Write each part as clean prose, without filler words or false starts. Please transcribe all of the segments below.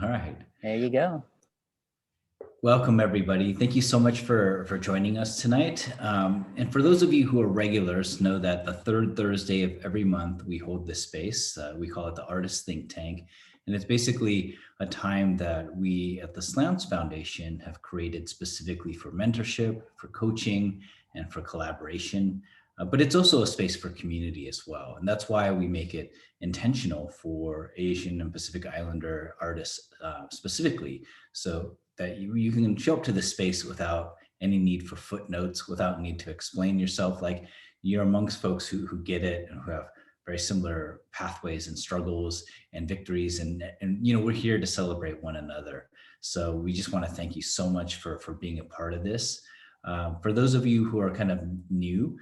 All right. There you go. Welcome, everybody. Thank you so much for joining us tonight. And for those of you who are regulars, know that the third Thursday of every month, we hold this space. We call it the Artist Think Tank. And it's basically a time that we at the Slants Foundation have created specifically for mentorship, for coaching, and for collaboration. But it's also a space for community as well. And that's why we make it intentional for Asian and Pacific Islander artists specifically. So that you can show up to the space without any need for footnotes, without need to explain yourself. Like, you're amongst folks who get it and who have very similar pathways and struggles and victories. And we're here to celebrate one another. So we just want to thank you so much for being a part of this. For those of you who are kind of new,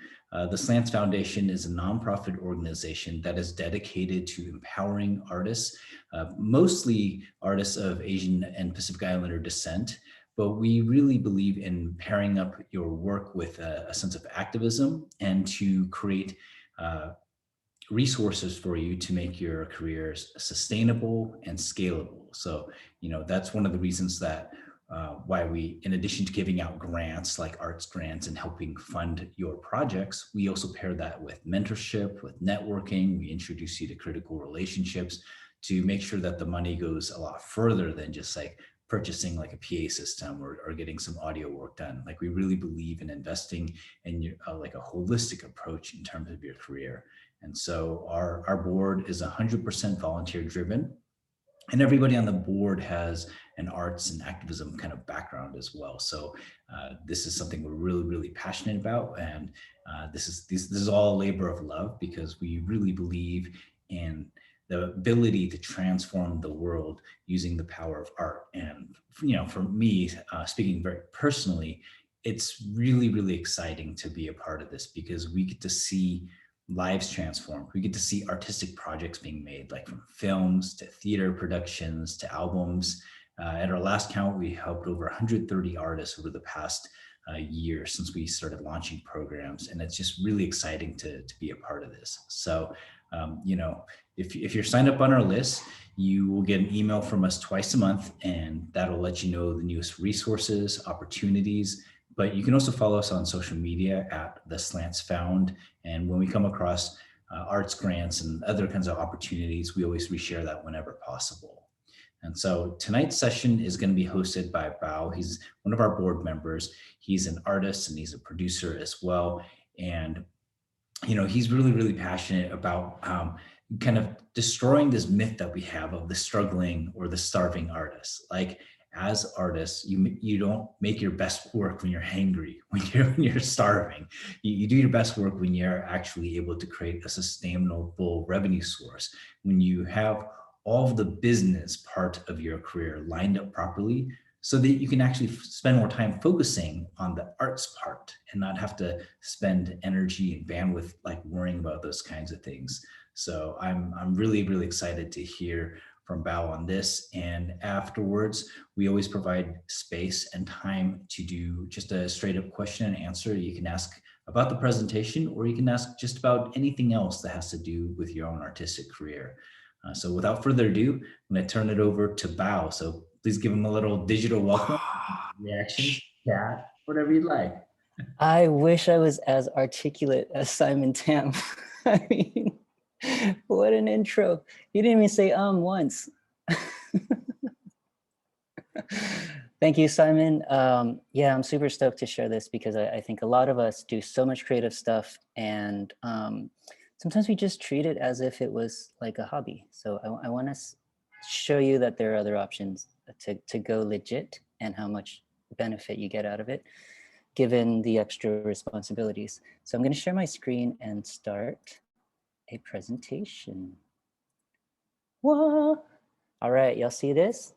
the Slants Foundation is a nonprofit organization that is dedicated to empowering artists, mostly artists of Asian and Pacific Islander descent. But we really believe in pairing up your work with a sense of activism and to create resources for you to make your careers sustainable and scalable. So, that's one of the reasons that why we, in addition to giving out grants like arts grants and helping fund your projects, we also pair that with mentorship, with networking. We introduce you to critical relationships to make sure that the money goes a lot further than just like purchasing like a PA system or getting some audio work done. Like, we really believe in investing in your, like a holistic approach in terms of your career. And so our board is 100% volunteer driven. And everybody on the board has an arts and activism kind of background as well. So this is something we're really, really passionate about. And this is all labor of love, because we really believe in the ability to transform the world using the power of art. And, for me, speaking very personally, it's really, really exciting to be a part of this, because we get to see lives transformed. We get to see artistic projects being made, like from films to theater productions to albums. At our last count, we helped over 130 artists over the past year since we started launching programs. And it's just really exciting to be a part of this. So, if you're signed up on our list, you will get an email from us twice a month, and that'll let you know the newest resources, opportunities. But you can also follow us on social media at the Slants Found. And when we come across arts grants and other kinds of opportunities, we always reshare that whenever possible. And so tonight's session is going to be hosted by Bao. He's one of our board members. He's an artist and he's a producer as well. And, he's really, really passionate about kind of destroying this myth that we have of the struggling or the starving artist. Like, as artists, you don't make your best work when you're hangry, when you're starving. You do your best work when you're actually able to create a sustainable revenue source, when you have all of the business part of your career lined up properly, so that you can actually spend more time focusing on the arts part and not have to spend energy and bandwidth like worrying about those kinds of things. So I'm really, really excited to hear from Bao on this. And afterwards, we always provide space and time to do just a straight up question and answer. You can ask about the presentation, or you can ask just about anything else that has to do with your own artistic career. So without further ado, I'm going to turn it over to Bao. So please give him a little digital welcome, reaction, chat, whatever you'd like. I wish I was as articulate as Simon Tam. I mean, what an intro. You didn't even say once. Thank you, Simon. Yeah, I'm super stoked to share this, because I think a lot of us do so much creative stuff, and sometimes we just treat it as if it was like a hobby. So I want to show you that there are other options to go legit, and how much benefit you get out of it, given the extra responsibilities. So I'm going to share my screen and start a presentation. Whoa. All right, y'all see this?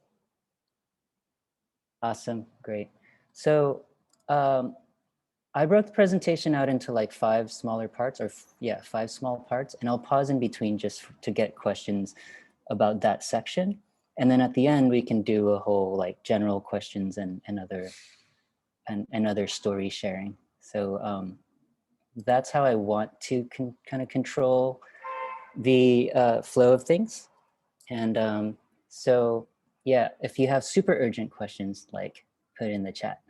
Awesome, great. So I broke the presentation out into like 5 smaller parts, or 5 small parts, and I'll pause in between just to get questions about that section. And then at the end, we can do a whole like general questions and other story sharing. So that's how I want to kind of control the flow of things. And so yeah, if you have super urgent questions, like put it in the chat.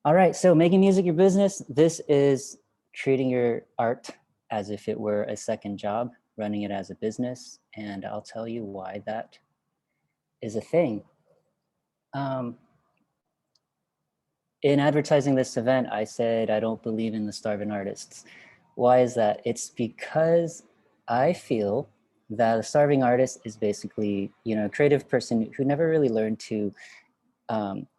All right, so making music your business. This is treating your art as if it were a second job, running it as a business. And I'll tell you why that is a thing. In advertising this event, I said, I don't believe in the starving artists. Why is that? It's because I feel that a starving artist is basically, you know, a creative person who never really learned to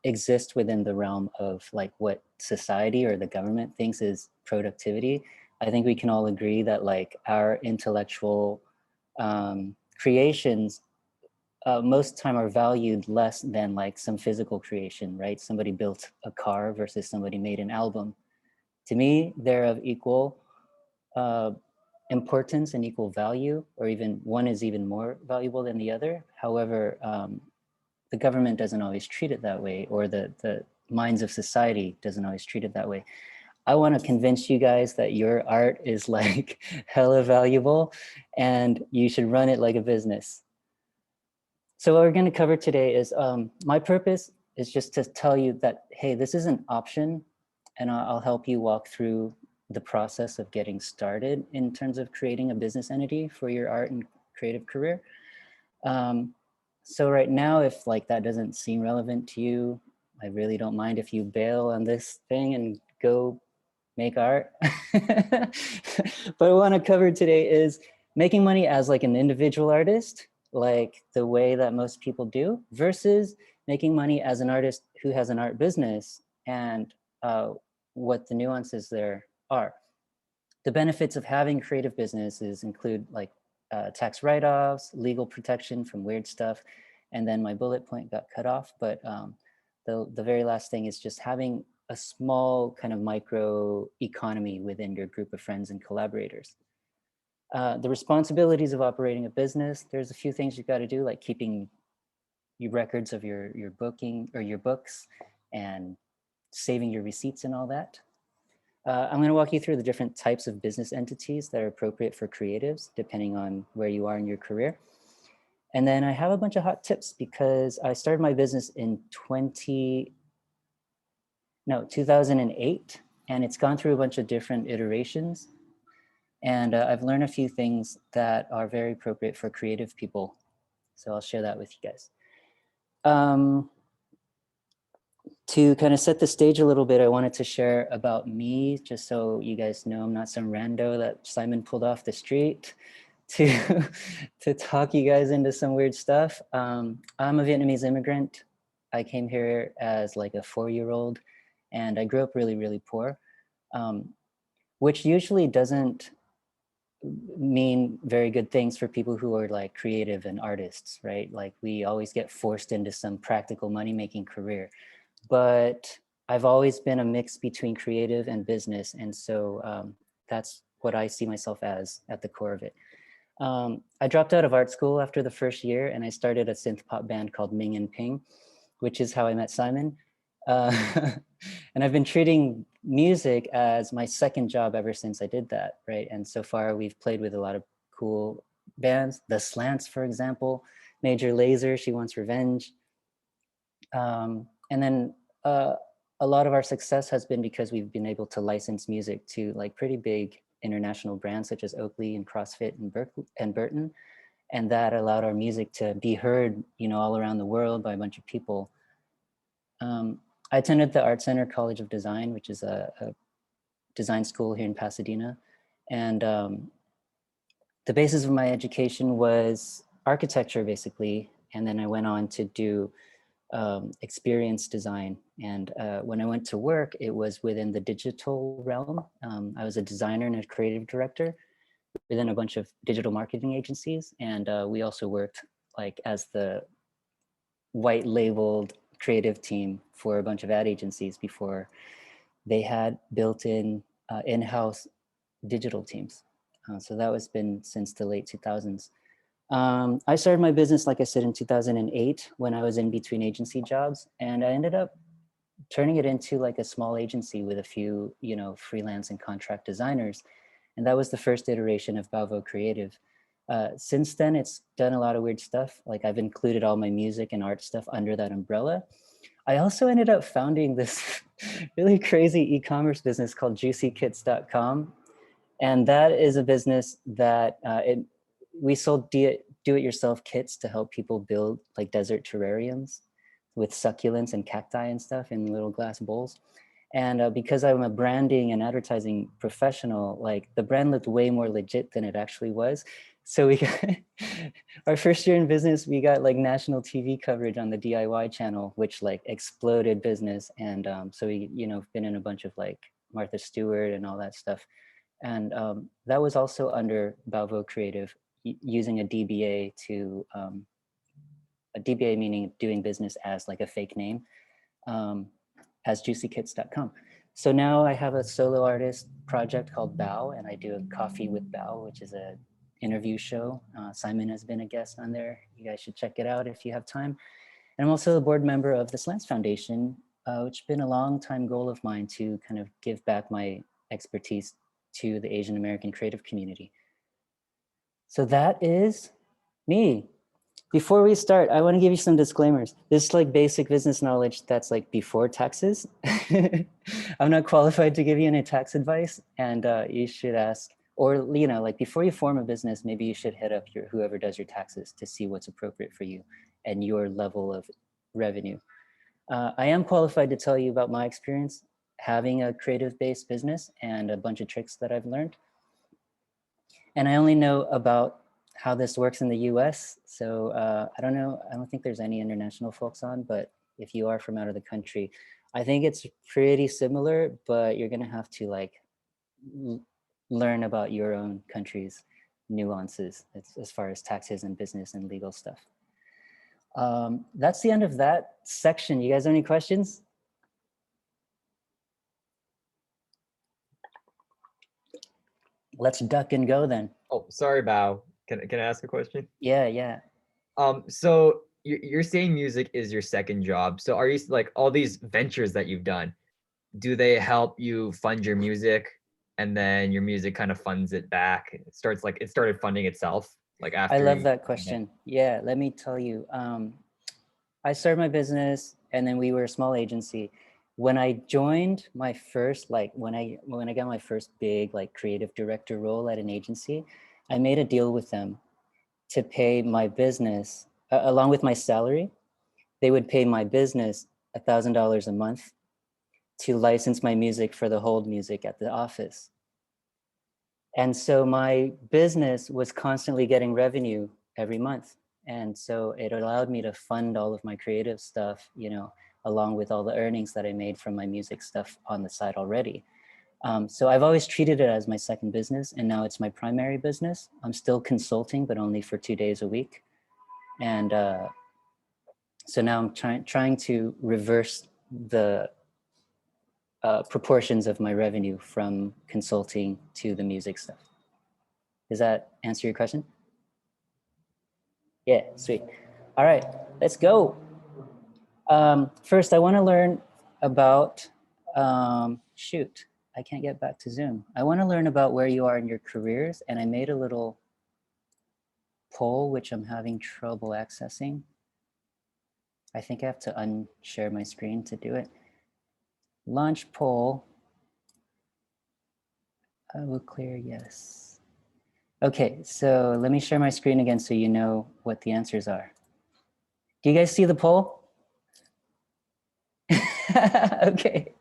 exist within the realm of like what society or the government thinks is productivity. I think we can all agree that like our intellectual creations most time are valued less than like some physical creation, right? Somebody built a car versus somebody made an album. To me, they're of equal importance and equal value, or even one is even more valuable than the other. However, the government doesn't always treat it that way, or the minds of society doesn't always treat it that way. I want to convince you guys that your art is like hella valuable and you should run it like a business. So what we're going to cover today is my purpose is just to tell you that, hey, this is an option, and I'll help you walk through the process of getting started in terms of creating a business entity for your art and creative career. So right now, if like that doesn't seem relevant to you, I really don't mind if you bail on this thing and go make art. But what I want to cover today is making money as like an individual artist, like the way that most people do, versus making money as an artist who has an art business, and what the nuances there are. The benefits of having creative businesses include like tax write-offs, legal protection from weird stuff, and then my bullet point got cut off. But the very last thing is just having a small kind of micro economy within your group of friends and collaborators. The responsibilities of operating a business, there's a few things you've got to do, like keeping your records of your booking or your books and saving your receipts and all that. I'm going to walk you through the different types of business entities that are appropriate for creatives, depending on where you are in your career. And then I have a bunch of hot tips because I started my business in 2008, and it's gone through a bunch of different iterations. And I've learned a few things that are very appropriate for creative people. So I'll share that with you guys. To kind of set the stage a little bit, I wanted to share about me, just so you guys know I'm not some rando that Simon pulled off the street to, to talk you guys into some weird stuff. I'm a Vietnamese immigrant. I came here as like a 4-year-old, and I grew up really, really poor, which usually doesn't mean very good things for people who are like creative and artists, right? Like we always get forced into some practical money-making career. But I've always been a mix between creative and business. And so that's what I see myself as at the core of it. I dropped out of art school after the first year, and I started a synth pop band called Ming and Ping, which is how I met Simon. And I've been treating music as my second job ever since I did that, right? And so far we've played with a lot of cool bands, The Slants, for example, Major Lazer, She Wants Revenge. And then a lot of our success has been because we've been able to license music to like pretty big international brands such as Oakley and CrossFit and Burton. And that allowed our music to be heard, you know, all around the world by a bunch of people. I attended the Art Center College of Design, which is a design school here in Pasadena. And the basis of my education was architecture, basically. And then I went on to do experience design. And when I went to work, it was within the digital realm. I was a designer and a creative director within a bunch of digital marketing agencies. And we also worked like as the white labeled creative team for a bunch of ad agencies before they had built-in in-house digital teams. So that was been since the late 2000s. I started my business, like I said, in 2008 when I was in between agency jobs, and I ended up turning it into like a small agency with a few, freelance and contract designers. And that was the first iteration of Bavo Creative. Since then, it's done a lot of weird stuff. Like I've included all my music and art stuff under that umbrella. I also ended up founding this really crazy e-commerce business called JuicyKits.com. And that is a business that we sold do-it-yourself kits to help people build like desert terrariums with succulents and cacti and stuff in little glass bowls. And because I'm a branding and advertising professional, like the brand looked way more legit than it actually was. So we got our first year in business, we got like national TV coverage on the DIY channel, which like exploded business. And so we, been in a bunch of like Martha Stewart and all that stuff. And that was also under Balvo Creative, using a DBA to, a DBA meaning doing business as like a fake name, as JuicyKits.com. So now I have a solo artist project called Bao, and I do a Coffee with Bao, which is a interview show. Simon has been a guest on there. You guys should check it out if you have time. And I'm also a board member of the Slants Foundation, which has been a long time goal of mine to kind of give back my expertise to the Asian American creative community. So that is me. Before we start, I want to give you some disclaimers. This is like basic business knowledge that's like before taxes. I'm not qualified to give you any tax advice, and you should ask, or like before you form a business, maybe you should hit up whoever does your taxes to see what's appropriate for you and your level of revenue. I am qualified to tell you about my experience having a creative-based business and a bunch of tricks that I've learned. And I only know about how this works in the US. So I don't know, I don't think there's any international folks on, but if you are from out of the country, I think it's pretty similar, but you're gonna have to like learn about your own country's nuances as far as taxes and business and legal stuff. That's the end of that section. You guys have any questions? Let's duck and go then. Oh, sorry, Bao. Can I ask a question? Yeah. So you're saying music is your second job. So are you like all these ventures that you've done, do they help you fund your music and then your music kind of funds it back? It started funding itself like after I love that question. Yeah, let me tell you. I started my business and then we were a small agency. When I joined my first, when I got my first big like creative director role at an agency, I made a deal with them to pay my business along with my salary. They would pay my business $1,000 a month to license my music for the hold music at the office. And so my business was constantly getting revenue every month. And so it allowed me to fund all of my creative stuff, along with all the earnings that I made from my music stuff on the side already. So I've always treated it as my second business, and now it's my primary business. I'm still consulting, but only for 2 days a week. And so now I'm trying to reverse the proportions of my revenue from consulting to the music stuff. Does that answer your question? Yeah, sweet. All right, let's go. First, I want to learn about, shoot, I can't get back to Zoom. I want to learn about where you are in your careers, and I made a little poll, which I'm having trouble accessing. I think I have to unshare my screen to do it. Launch poll. I will clear, yes. Okay, so let me share my screen again so you know what the answers are. Do you guys see the poll? Okay.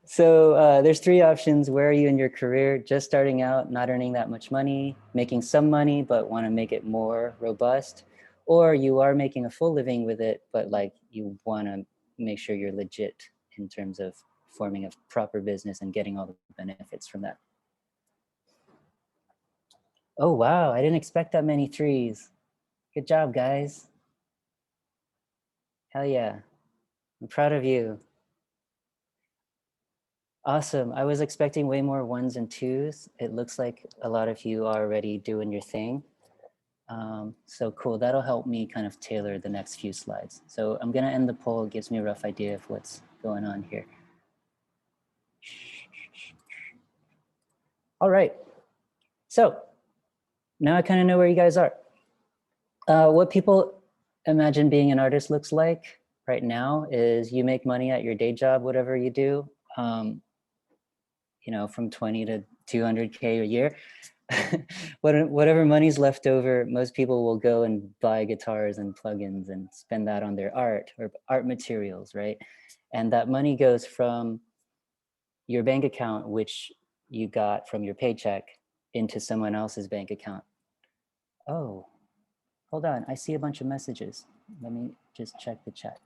So there's 3 options. Where are you in your career? Just starting out, not earning that much money, making some money, but want to make it more robust. Or you are making a full living with it, but like you want to make sure you're legit in terms of forming a proper business and getting all the benefits from that. Oh, wow. I didn't expect that many 3s. Good job, guys. Hell yeah. I'm proud of you. Awesome. I was expecting way more 1s and 2s. It looks like a lot of you are already doing your thing. So cool. That'll help me kind of tailor the next few slides. So I'm going to end the poll. It gives me a rough idea of what's going on here. All right. So now I kind of know where you guys are. What people imagine being an artist looks like right now is you make money at your day job, whatever you do, you know, from 20 to 200K a year. Whatever money's left over, most people will go and buy guitars and plugins and spend that on their art or art materials, right? And that money goes from your bank account, which you got from your paycheck, into someone else's bank account. Oh, hold on, I see a bunch of messages. Let me just check the chat.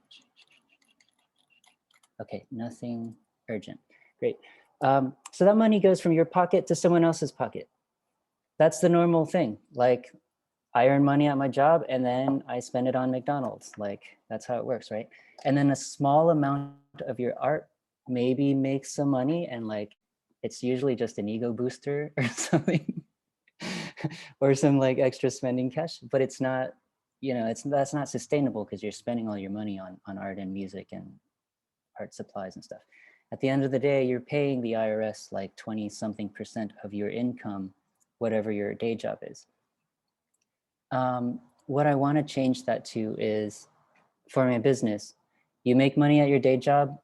Okay, nothing urgent. Great. So that money goes from your pocket to someone else's pocket. That's the normal thing. Like, I earn money at my job and then I spend it on McDonald's. Like, that's how it works, right? And then a small amount of your art maybe makes some money, and like, it's usually just an ego booster or something, or some like extra spending cash, but it's not, you know, that's not sustainable because you're spending all your money on art and music and art supplies and stuff. At the end of the day, you're paying the IRS like 20-something% of your income, whatever your day job is. What I want to change that to is, forming a business, you make money at your day job,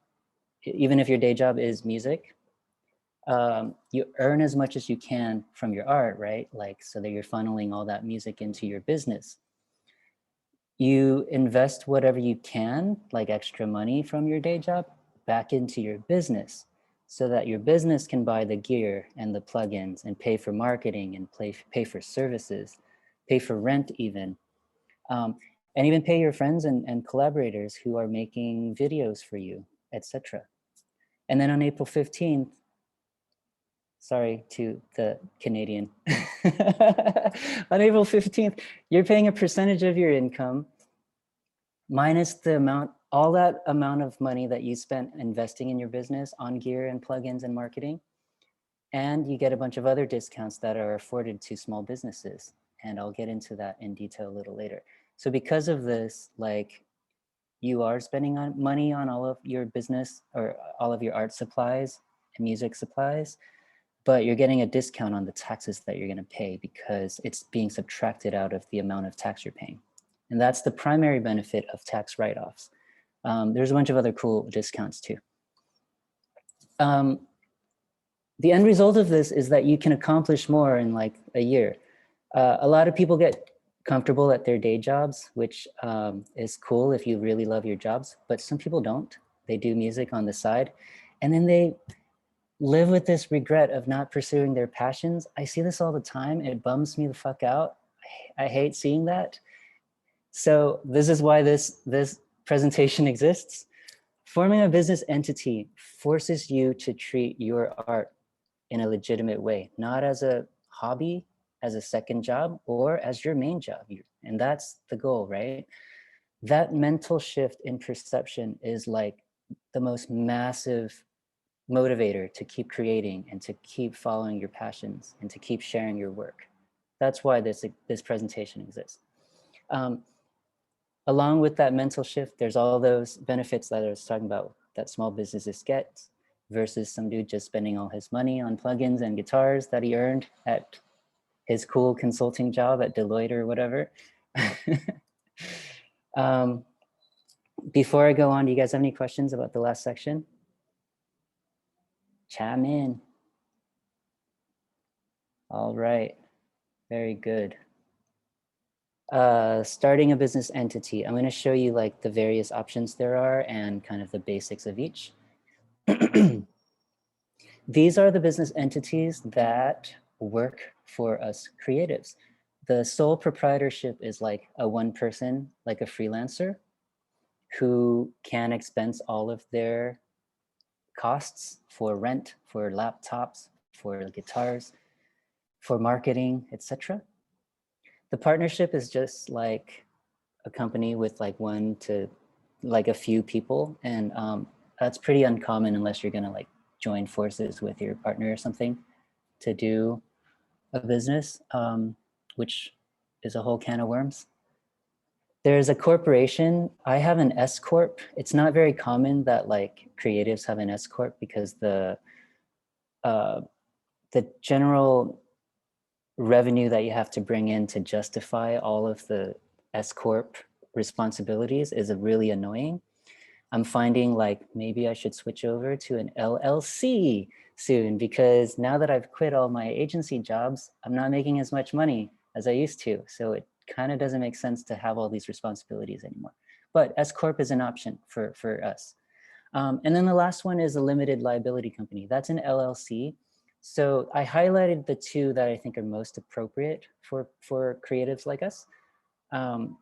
even if your day job is music. You earn as much as you can from your art, right? Like, so that you're funneling all that music into your business. You invest whatever you can, like extra money from your day job, back into your business, so that your business can buy the gear and the plugins and pay for marketing and pay for services, pay for rent even, and even pay your friends and collaborators who are making videos for you, etc. And then on April 15th, sorry to the Canadian, on April 15th, you're paying a percentage of your income minus the amount, all that amount of money that you spent investing in your business on gear and plugins and marketing. And you get a bunch of other discounts that are afforded to small businesses. And I'll get into that in detail a little later. So because of this, like, you are spending money on all of your business or all of your art supplies and music supplies, but you're getting a discount on the taxes that you're going to pay because it's being subtracted out of the amount of tax you're paying. And that's the primary benefit of tax write-offs. There's a bunch of other cool discounts too. The end result of this is that you can accomplish more in like a year. A lot of people get comfortable at their day jobs, which is cool if you really love your jobs, but some people don't. They do music on the side, and then they live with this regret of not pursuing their passions. I see this all the time. It bums me the fuck out. I hate seeing that. So this is why this presentation exists. Forming a business entity forces you to treat your art in a legitimate way, not as a hobby, as a second job, or as your main job. And that's the goal, right? That mental shift in perception is like the most massive motivator to keep creating and to keep following your passions and to keep sharing your work. That's why this presentation exists. Along with that mental shift, there's all those benefits that I was talking about that small businesses get versus some dude just spending all his money on plugins and guitars that he earned at his cool consulting job at Deloitte or whatever. Before I go on, do you guys have any questions about the last section? Chime in. All right, very good. Starting a business entity. I'm going to show you like the various options there are and kind of the basics of each. These are the business entities that work for us creatives. The sole proprietorship is like a one person, like a freelancer, who can expense all of their costs for rent, for laptops, for guitars, for marketing, etc. The partnership is just like a company with like one to like a few people, and that's pretty uncommon unless you're gonna like join forces with your partner or something to do a business, which is a whole can of worms. There's a corporation. I have an S corp. It's not very common that like creatives have an S corp because the general revenue that you have to bring in to justify all of the S Corp responsibilities is really annoying. I'm finding like maybe I should switch over to an LLC soon, because now that I've quit all my agency jobs, I'm not making as much money as I used to. So it kind of doesn't make sense to have all these responsibilities anymore. But S Corp is an option for us. And then the last one is a limited liability company. That's an LLC. So I highlighted the two that I think are most appropriate for creatives like us.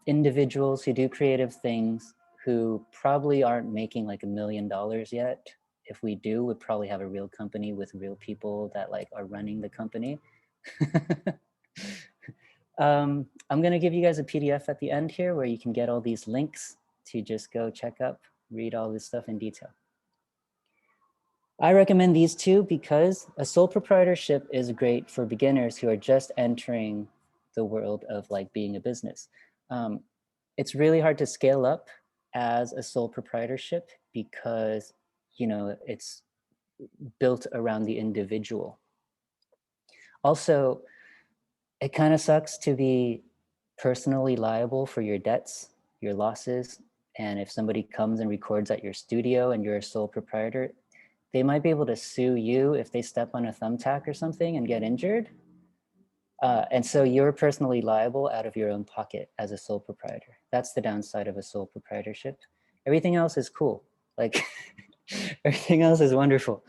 Individuals who do creative things who probably aren't making like $1 million yet. If we do, we'd probably have a real company with real people that like are running the company. I'm gonna give you guys a PDF at the end here where you can get all these links to just go check up, read all this stuff in detail. I recommend these two because a sole proprietorship is great for beginners who are just entering the world of like being a business. It's really hard to scale up as a sole proprietorship because, you know, it's built around the individual. Also, it kind of sucks to be personally liable for your debts, your losses. And if somebody comes and records at your studio and you're a sole proprietor, they might be able to sue you if they step on a thumbtack or something and get injured. And so you're personally liable out of your own pocket as a sole proprietor. That's the downside of a sole proprietorship. Everything else is cool. Like everything else is wonderful.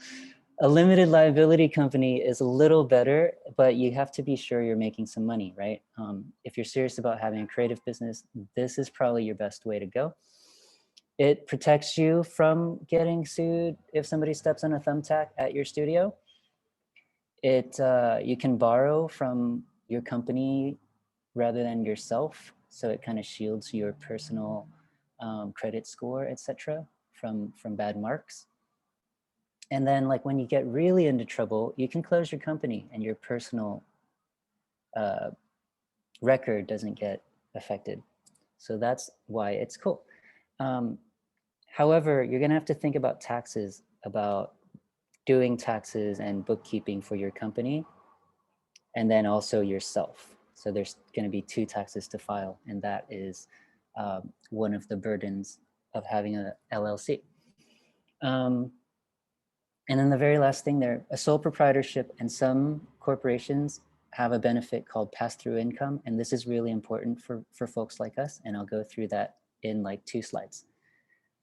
A limited liability company is a little better, but you have to be sure you're making some money, right? If you're serious about having a creative business, this is probably your best way to go. It protects you from getting sued if somebody steps on a thumbtack at your studio. You can borrow from your company rather than yourself, so it kind of shields your personal credit score, etc., from bad marks. And then, like when you get really into trouble, you can close your company, and your personal record doesn't get affected. So that's why it's cool. However, you're going to have to think about taxes, about doing taxes and bookkeeping for your company, and then also yourself. So there's going to be 2 taxes to file, and that is one of the burdens of having a LLC. And then the very last thing there, a sole proprietorship and some corporations have a benefit called pass-through income, and this is really important for folks like us, and I'll go through that in like 2 slides.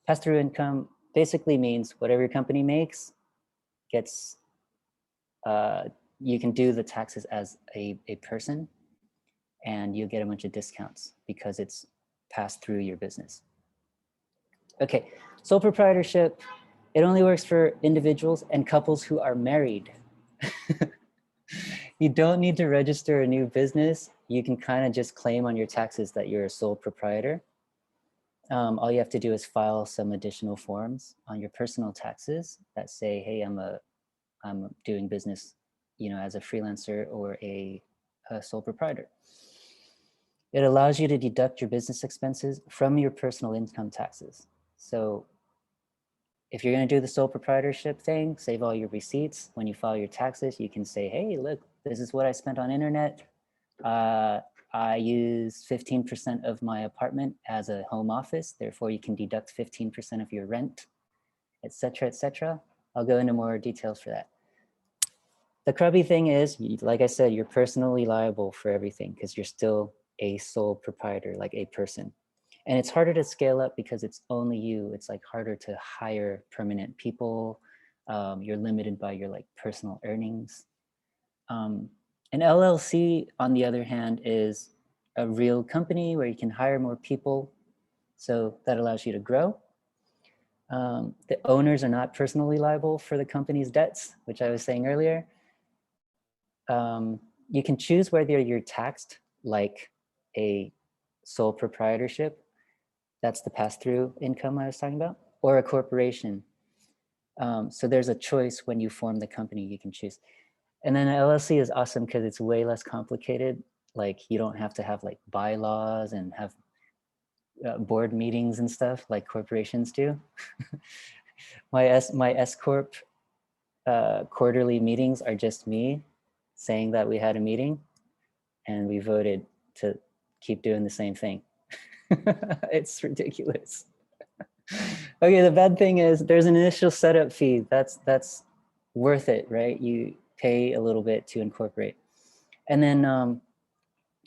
Pass-through income basically means whatever your company makes gets, you can do the taxes as a person, and you get a bunch of discounts because it's passed through your business. Okay, sole proprietorship, it only works for individuals and couples who are married. You don't need to register a new business. You can kind of just claim on your taxes that you're a sole proprietor. All you have to do is file some additional forms on your personal taxes that say, hey, I'm doing business, you know, as a freelancer or a sole proprietor. It allows you to deduct your business expenses from your personal income taxes. So if you're going to do the sole proprietorship thing, save all your receipts. When you file your taxes, you can say, hey, look, this is what I spent on internet. I use 15% of my apartment as a home office. Therefore, you can deduct 15% of your rent, et cetera, et cetera. I'll go into more details for that. The crummy thing is, like I said, you're personally liable for everything because you're still a sole proprietor, like a person. And it's harder to scale up because it's only you. It's like harder to hire permanent people. You're limited by your like personal earnings. An LLC, on the other hand, is a real company where you can hire more people. So that allows you to grow. The owners are not personally liable for the company's debts, which I was saying earlier. You can choose whether you're taxed like a sole proprietorship. That's the pass-through income I was talking about, or a corporation. So there's a choice when you form the company you can choose. And then an LLC is awesome because it's way less complicated. Like you don't have to have like bylaws and have board meetings and stuff like corporations do. My S Corp quarterly meetings are just me saying that we had a meeting. and we voted to keep doing the same thing. It's ridiculous. Okay, the bad thing is there's an initial setup fee. That's worth it, right? You pay a little bit to incorporate. And then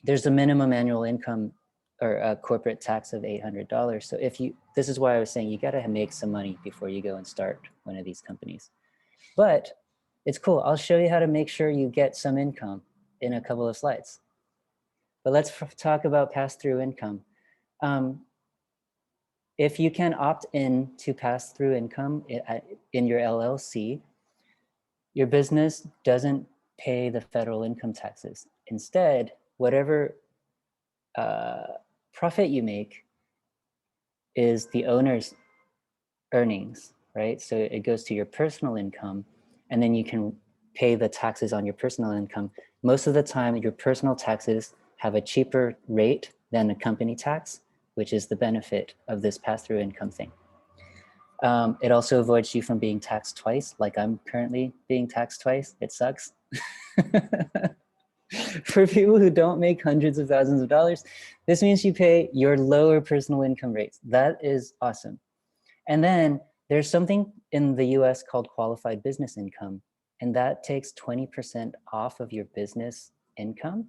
there's a minimum annual income or a corporate tax of $800. So this is why I was saying you gotta make some money before you go and start one of these companies. But it's cool. I'll show you how to make sure you get some income in a couple of slides. But let's talk about pass-through income. If you can opt in to pass-through income in your LLC, your business doesn't pay the federal income taxes. Instead, whatever profit you make is the owner's earnings, right? So it goes to your personal income, and then you can pay the taxes on your personal income. Most of the time, your personal taxes have a cheaper rate than a company tax, which is the benefit of this pass-through income thing. It also avoids you from being taxed twice, like I'm currently being taxed twice. It sucks. For people who don't make hundreds of thousands of dollars, this means you pay your lower personal income rates. That is awesome. And then there's something in the US called qualified business income, and that takes 20% off of your business income.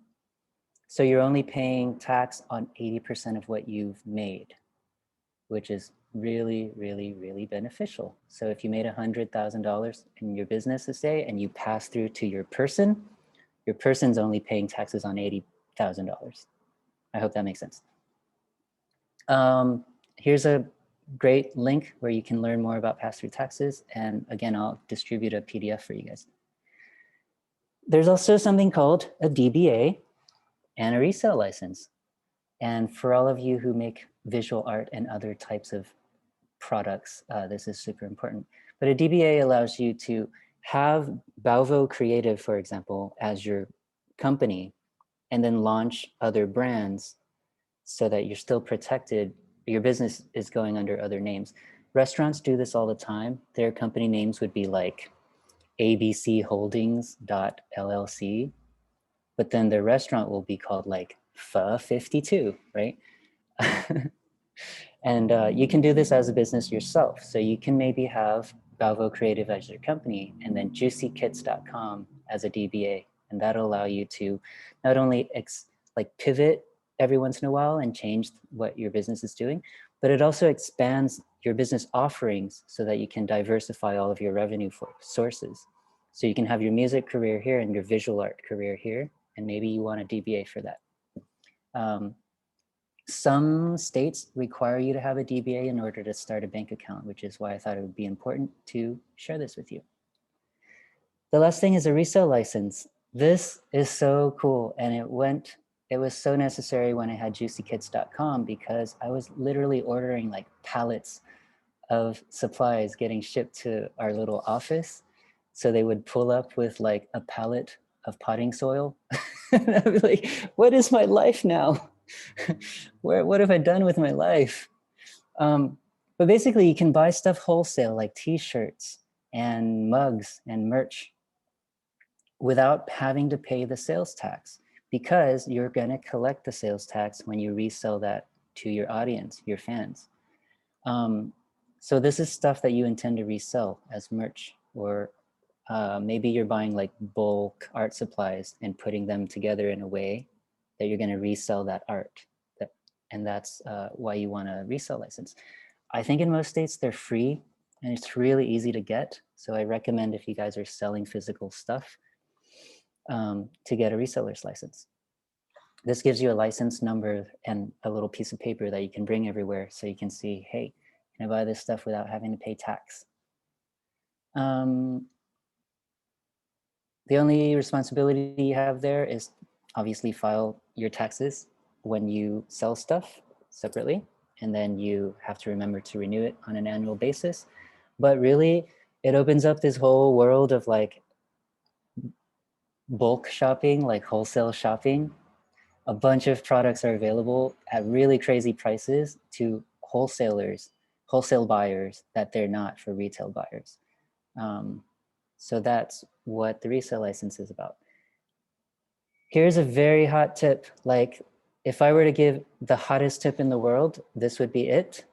So you're only paying tax on 80% of what you've made, which is really, really, really beneficial. So if you made $100,000 in your business this day and you pass through to your person's only paying taxes on $80,000. I hope that makes sense. Here's a great link where you can learn more about pass-through taxes. And again, I'll distribute a PDF for you guys. There's also something called a DBA and a resale license. And for all of you who make visual art and other types of products, this is super important. But a DBA allows you to have Balvo Creative, for example, as your company, and then launch other brands so that you're still protected. Your business is going under other names. Restaurants do this all the time. Their company names would be like ABC Holdings.LLC, but then their restaurant will be called like Pho 52, right? And you can do this as a business yourself. So you can maybe have Balvo Creative as your company and then JuicyKits.com as a DBA. And that'll allow you to not only pivot every once in a while and change what your business is doing, but it also expands your business offerings so that you can diversify all of your revenue sources. So you can have your music career here and your visual art career here, and maybe you want a DBA for that. Some states require you to have a DBA in order to start a bank account, which is why I thought it would be important to share this with you. The last thing is a resale license. This is so cool, and it was so necessary when I had JuicyKits.com because I was literally ordering like pallets of supplies getting shipped to our little office. So they would pull up with like a pallet of potting soil. And I'd be like, what is my life now? What have I done with my life? But basically you can buy stuff wholesale like t-shirts and mugs and merch without having to pay the sales tax because you're gonna collect the sales tax when you resell that to your audience, your fans. So this is stuff that you intend to resell as merch, or maybe you're buying like bulk art supplies and putting them together in a way that you're gonna resell that art. And that's why you want a resale license. I think in most states they're free and it's really easy to get. So I recommend if you guys are selling physical stuff to get a reseller's license. This gives you a license number and a little piece of paper that you can bring everywhere so you can see, hey, can I buy this stuff without having to pay tax? The only responsibility you have there is obviously file your taxes when you sell stuff separately, and then you have to remember to renew it on an annual basis. But really, it opens up this whole world of like bulk shopping, like wholesale shopping. A bunch of products are available at really crazy prices to wholesalers, wholesale buyers that they're not for retail buyers. So that's what the resale license is about. Here's a very hot tip. Like, if I were to give the hottest tip in the world, this would be it.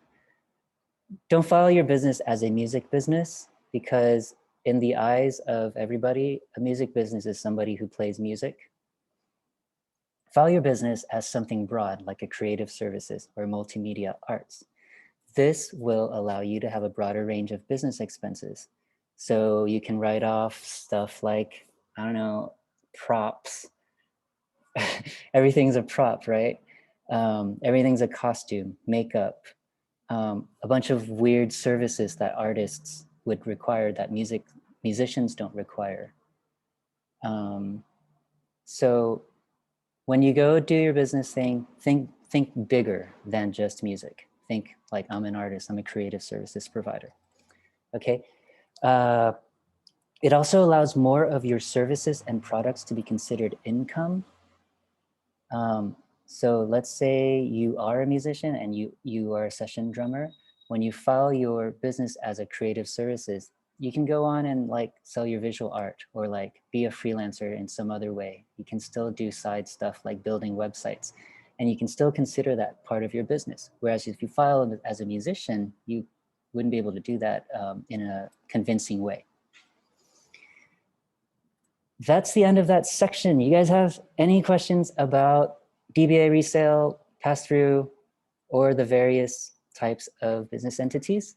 Don't file your business as a music business, because in the eyes of everybody, a music business is somebody who plays music. File your business as something broad, like a creative services or multimedia arts. This will allow you to have a broader range of business expenses. So you can write off stuff like, I don't know, props. Everything's a prop, right? Everything's a costume, makeup, a bunch of weird services that artists would require that musicians don't require. So when you go do your business thing, think bigger than just music. Think like, I'm an artist, I'm a creative services provider. Okay. It also allows more of your services and products to be considered income. So let's say you are a musician and you are a session drummer. When you file your business as a creative services, you can go on and like sell your visual art or like be a freelancer in some other way. You can still do side stuff like building websites, and you can still consider that part of your business. Whereas if you file as a musician, you wouldn't be able to do that in a convincing way. That's the end of that section. You guys have any questions about DBA resale, pass-through, or the various types of business entities?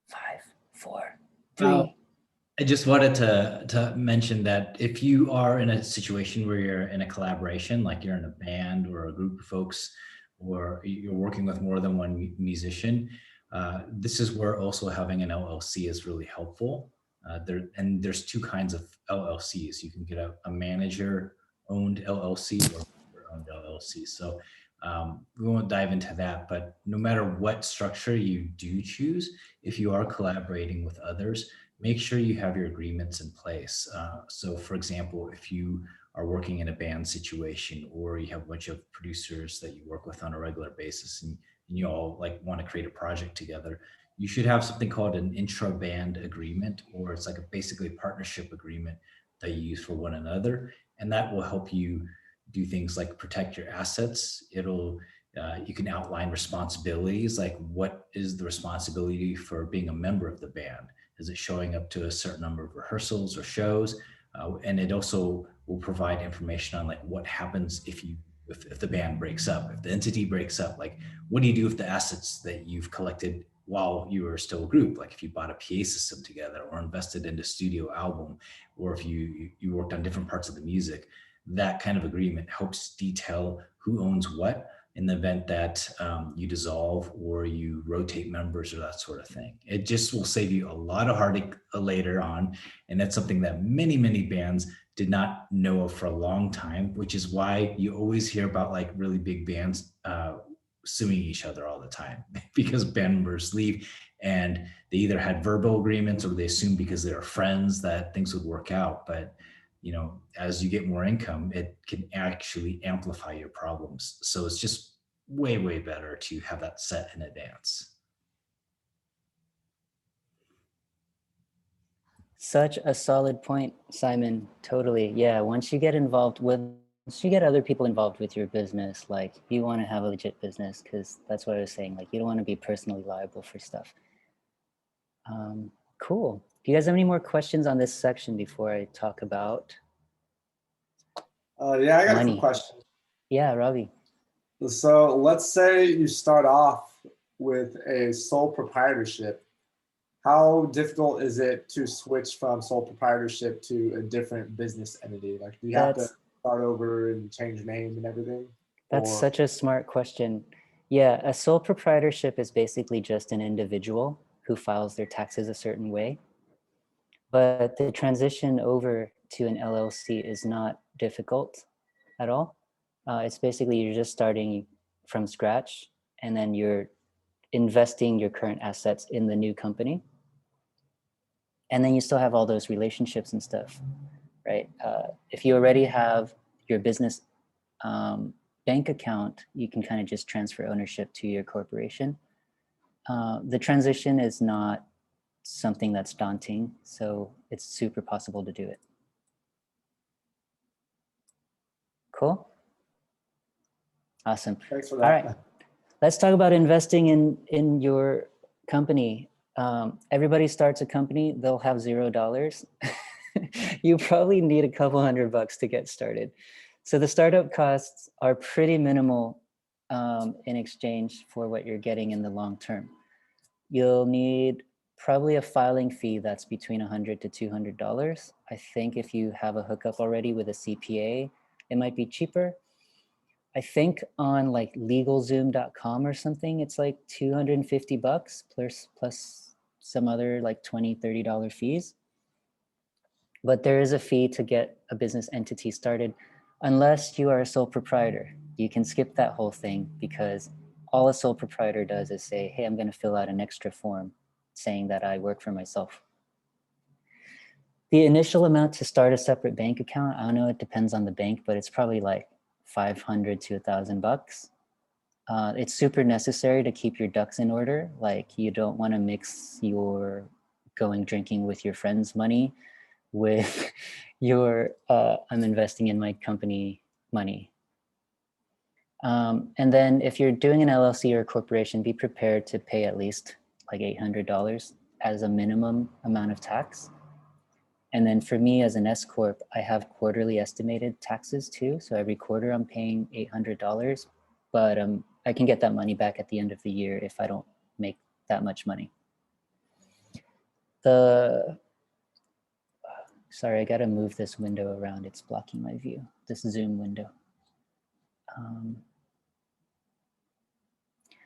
5, 4, 3. I just wanted to mention that if you are in a situation where you're in a collaboration, like you're in a band or a group of folks, or you're working with more than one musician, this is where also having an LLC is really helpful. There's two kinds of LLCs. You can get a manager-owned LLC or owned LLC. So we won't dive into that, but no matter what structure you do choose, if you are collaborating with others, make sure you have your agreements in place. So for example, if you are working in a band situation, or you have a bunch of producers that you work with on a regular basis, and you all like want to create a project together, you should have something called an intra-band agreement, or it's like basically a partnership agreement that you use for one another. And that will help you do things like protect your assets. You can outline responsibilities, like what is the responsibility for being a member of the band? Is it showing up to a certain number of rehearsals or shows? And it also will provide information on like what happens if the band breaks up, if the entity breaks up, like what do you do with the assets that you've collected while you were still a group? Like if you bought a PA system together or invested in a studio album, or if you worked on different parts of the music, that kind of agreement helps detail who owns what in the event that you dissolve or you rotate members or that sort of thing. It just will save you a lot of heartache later on. And that's something that many, many bands did not know of for a long time, which is why you always hear about like really big bands suing each other all the time, because band members leave and they either had verbal agreements or they assumed because they were friends that things would work out. But you know, as you get more income, it can actually amplify your problems. So it's just way, way better to have that set in advance. Such a solid point, Simon. Totally. Yeah. Once you get other people involved with your business, like you want to have a legit business, because that's what I was saying. Like you don't want to be personally liable for stuff. Cool. Do you guys have any more questions on this section before I talk about? Yeah, I got money? a few questions. Yeah, Ravi. So let's say you start off with a sole proprietorship. How difficult is it to switch from sole proprietorship to a different business entity? Like, do you have to start over and change name and everything? That's such a smart question. Yeah, a sole proprietorship is basically just an individual who files their taxes a certain way. But the transition over to an LLC is not difficult at all. It's basically you're just starting from scratch, and then you're investing your current assets in the new company. And then you still have all those relationships and stuff, right? If you already have your business bank account, you can kind of just transfer ownership to your corporation. The transition is not something that's daunting. So it's super possible to do it. Cool. Awesome. Thanks for All that. right. Let's talk about investing in your company. Everybody starts a company, they'll have $0. You probably need a couple $100 to get started. So the startup costs are pretty minimal in exchange for what you're getting in the long term. You'll need probably a filing fee that's between $100 to $200. I think if you have a hookup already with a CPA, it might be cheaper. I think on like LegalZoom.com or something, it's like $250 plus some other like $20, $30 fees. But there is a fee to get a business entity started unless you are a sole proprietor. You can skip that whole thing because all a sole proprietor does is say, hey, I'm going to fill out an extra form saying that I work for myself. The initial amount to start a separate bank account, I don't know, it depends on the bank, but it's probably like $500 to $1,000. It's super necessary to keep your ducks in order. Like you don't want to mix your going drinking with your friends' money with your I'm investing in my company money. And then if you're doing an LLC or a corporation, be prepared to pay at least like $800 as a minimum amount of tax. And then for me as an S Corp, I have quarterly estimated taxes too. So every quarter I'm paying $800, but I can get that money back at the end of the year if I don't make that much money. Sorry, I gotta move this window around. It's blocking my view, this Zoom window.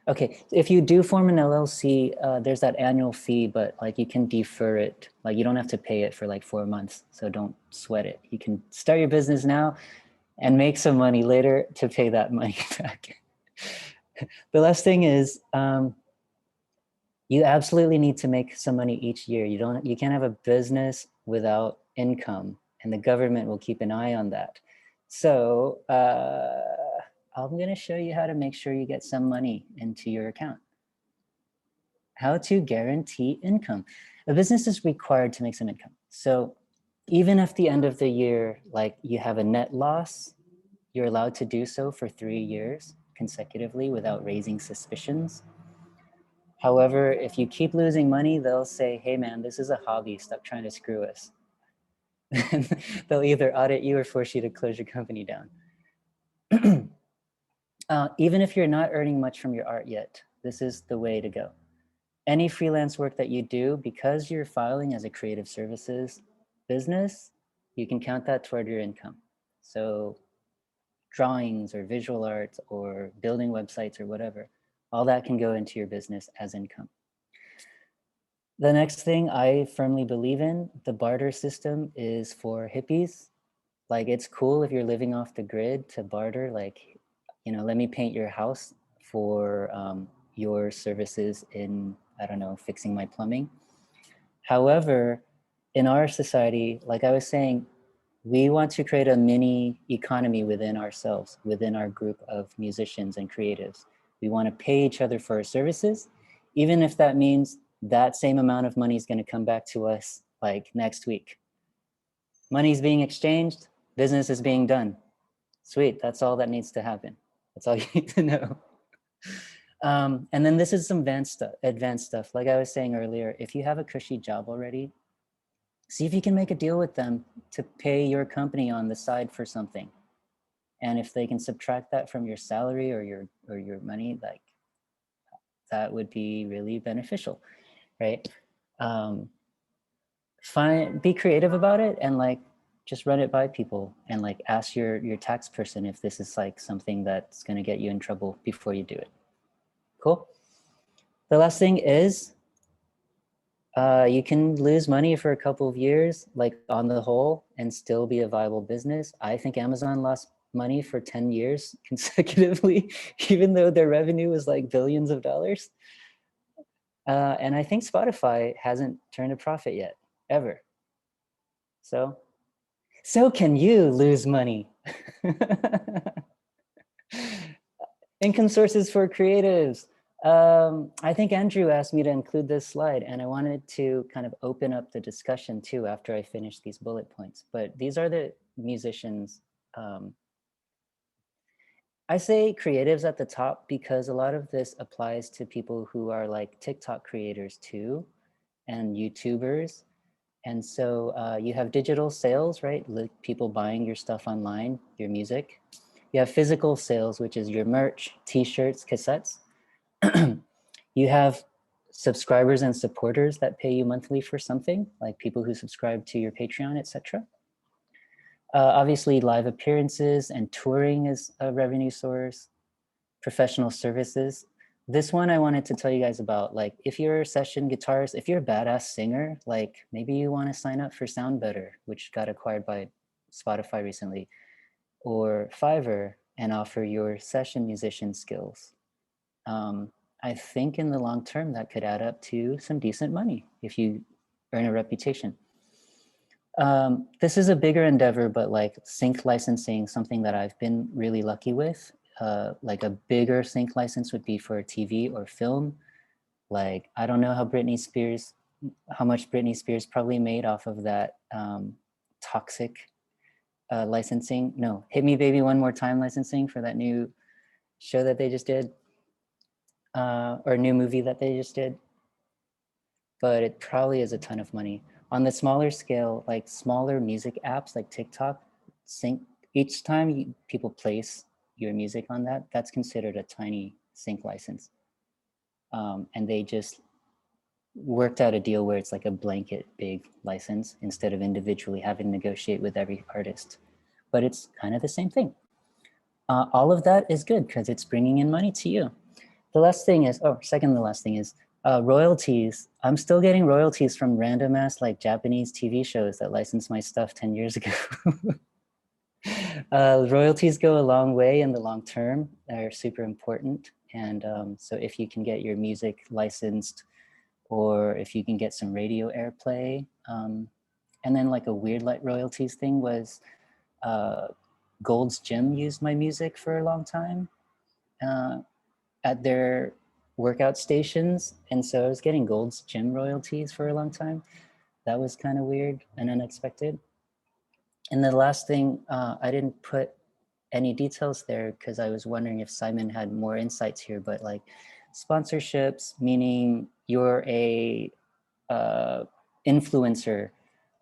Okay, if you do form an LLC, there's that annual fee, but like you can defer it. Like you don't have to pay it for like 4 months, so don't sweat it. You can start your business now and make some money later to pay that money back. The last thing is, you absolutely need to make some money each year. You can't have a business without income, and the government will keep an eye on that. So I'm going to show you how to make sure you get some money into your account. How to guarantee income. A business is required to make some income. So even if the end of the year, like you have a net loss, you're allowed to do so for 3 years consecutively without raising suspicions. However, if you keep losing money, they'll say, hey man, this is a hobby, stop trying to screw us. They'll either audit you or force you to close your company down. Even if you're not earning much from your art yet, this is the way to go. Any freelance work that you do, because you're filing as a creative services business, you can count that toward your income. So drawings or visual arts or building websites or whatever, all that can go into your business as income. The next thing I firmly believe in, the barter system, is for hippies. Like it's cool if you're living off the grid to barter, like, you know, let me paint your house for your services in, I don't know, fixing my plumbing. However, in our society, like I was saying, we want to create a mini economy within ourselves, within our group of musicians and creatives. We want to pay each other for our services, even if that means that same amount of money is going to come back to us like next week. Money's being exchanged, business is being done. Sweet, that's all that needs to happen. That's all you need to know. And then this is some advanced stuff. Like I was saying earlier, if you have a cushy job already, see if you can make a deal with them to pay your company on the side for something. And if they can subtract that from your salary or your money, like that would be really beneficial, right? Be creative about it and like just run it by people and like ask your tax person if this is like something that's going to get you in trouble before you do it. Cool. The last thing is you can lose money for a couple of years, like on the whole, and still be a viable business. I think Amazon lost money for 10 years consecutively, even though their revenue was like billions of dollars. And I think Spotify hasn't turned a profit yet, ever. So can you lose money. Income sources for creatives. I think Andrew asked me to include this slide, and I wanted to kind of open up the discussion too after I finish these bullet points. But these are the musicians. I say creatives at the top because a lot of this applies to people who are like TikTok creators too, and YouTubers. And so you have digital sales, right? Like people buying your stuff online, your music. You have physical sales, which is your merch, t-shirts, cassettes. You have subscribers and supporters that pay you monthly for something, like people who subscribe to your Patreon, etc. Obviously, live appearances and touring is a revenue source. Professional services. This one I wanted to tell you guys about, like if you're a session guitarist, if you're a badass singer, like maybe you want to sign up for Sound Better, which got acquired by Spotify recently, or Fiverr, and offer your session musician skills. I think in the long term that could add up to some decent money if you earn a reputation. This is a bigger endeavor, but like sync licensing, something that I've been really lucky with. Like a bigger sync license would be for TV or film. Like, I don't know how much Britney Spears probably made off of that Toxic licensing. No, Hit Me Baby One More Time licensing for that new show that they just did. Or new movie that they just did. But it probably is a ton of money. On the smaller scale, like smaller music apps like TikTok, sync, each time people place your music on that, that's considered a tiny sync license. And they just worked out a deal where it's like a blanket big license instead of individually having to negotiate with every artist. But it's kind of the same thing. All of that is good because it's bringing in money to you. The last thing is, second to last thing is royalties. I'm still getting royalties from random ass like Japanese TV shows that licensed my stuff 10 years ago. Royalties go a long way in the long term. They're super important. And so if you can get your music licensed, or if you can get some radio airplay, and then like a weird like royalties thing was Gold's Gym used my music for a long time at their workout stations. And so I was getting Gold's Gym royalties for a long time. That was kind of weird and unexpected. And the last thing, I didn't put any details there because I was wondering if Simon had more insights here, but like sponsorships, meaning you're a influencer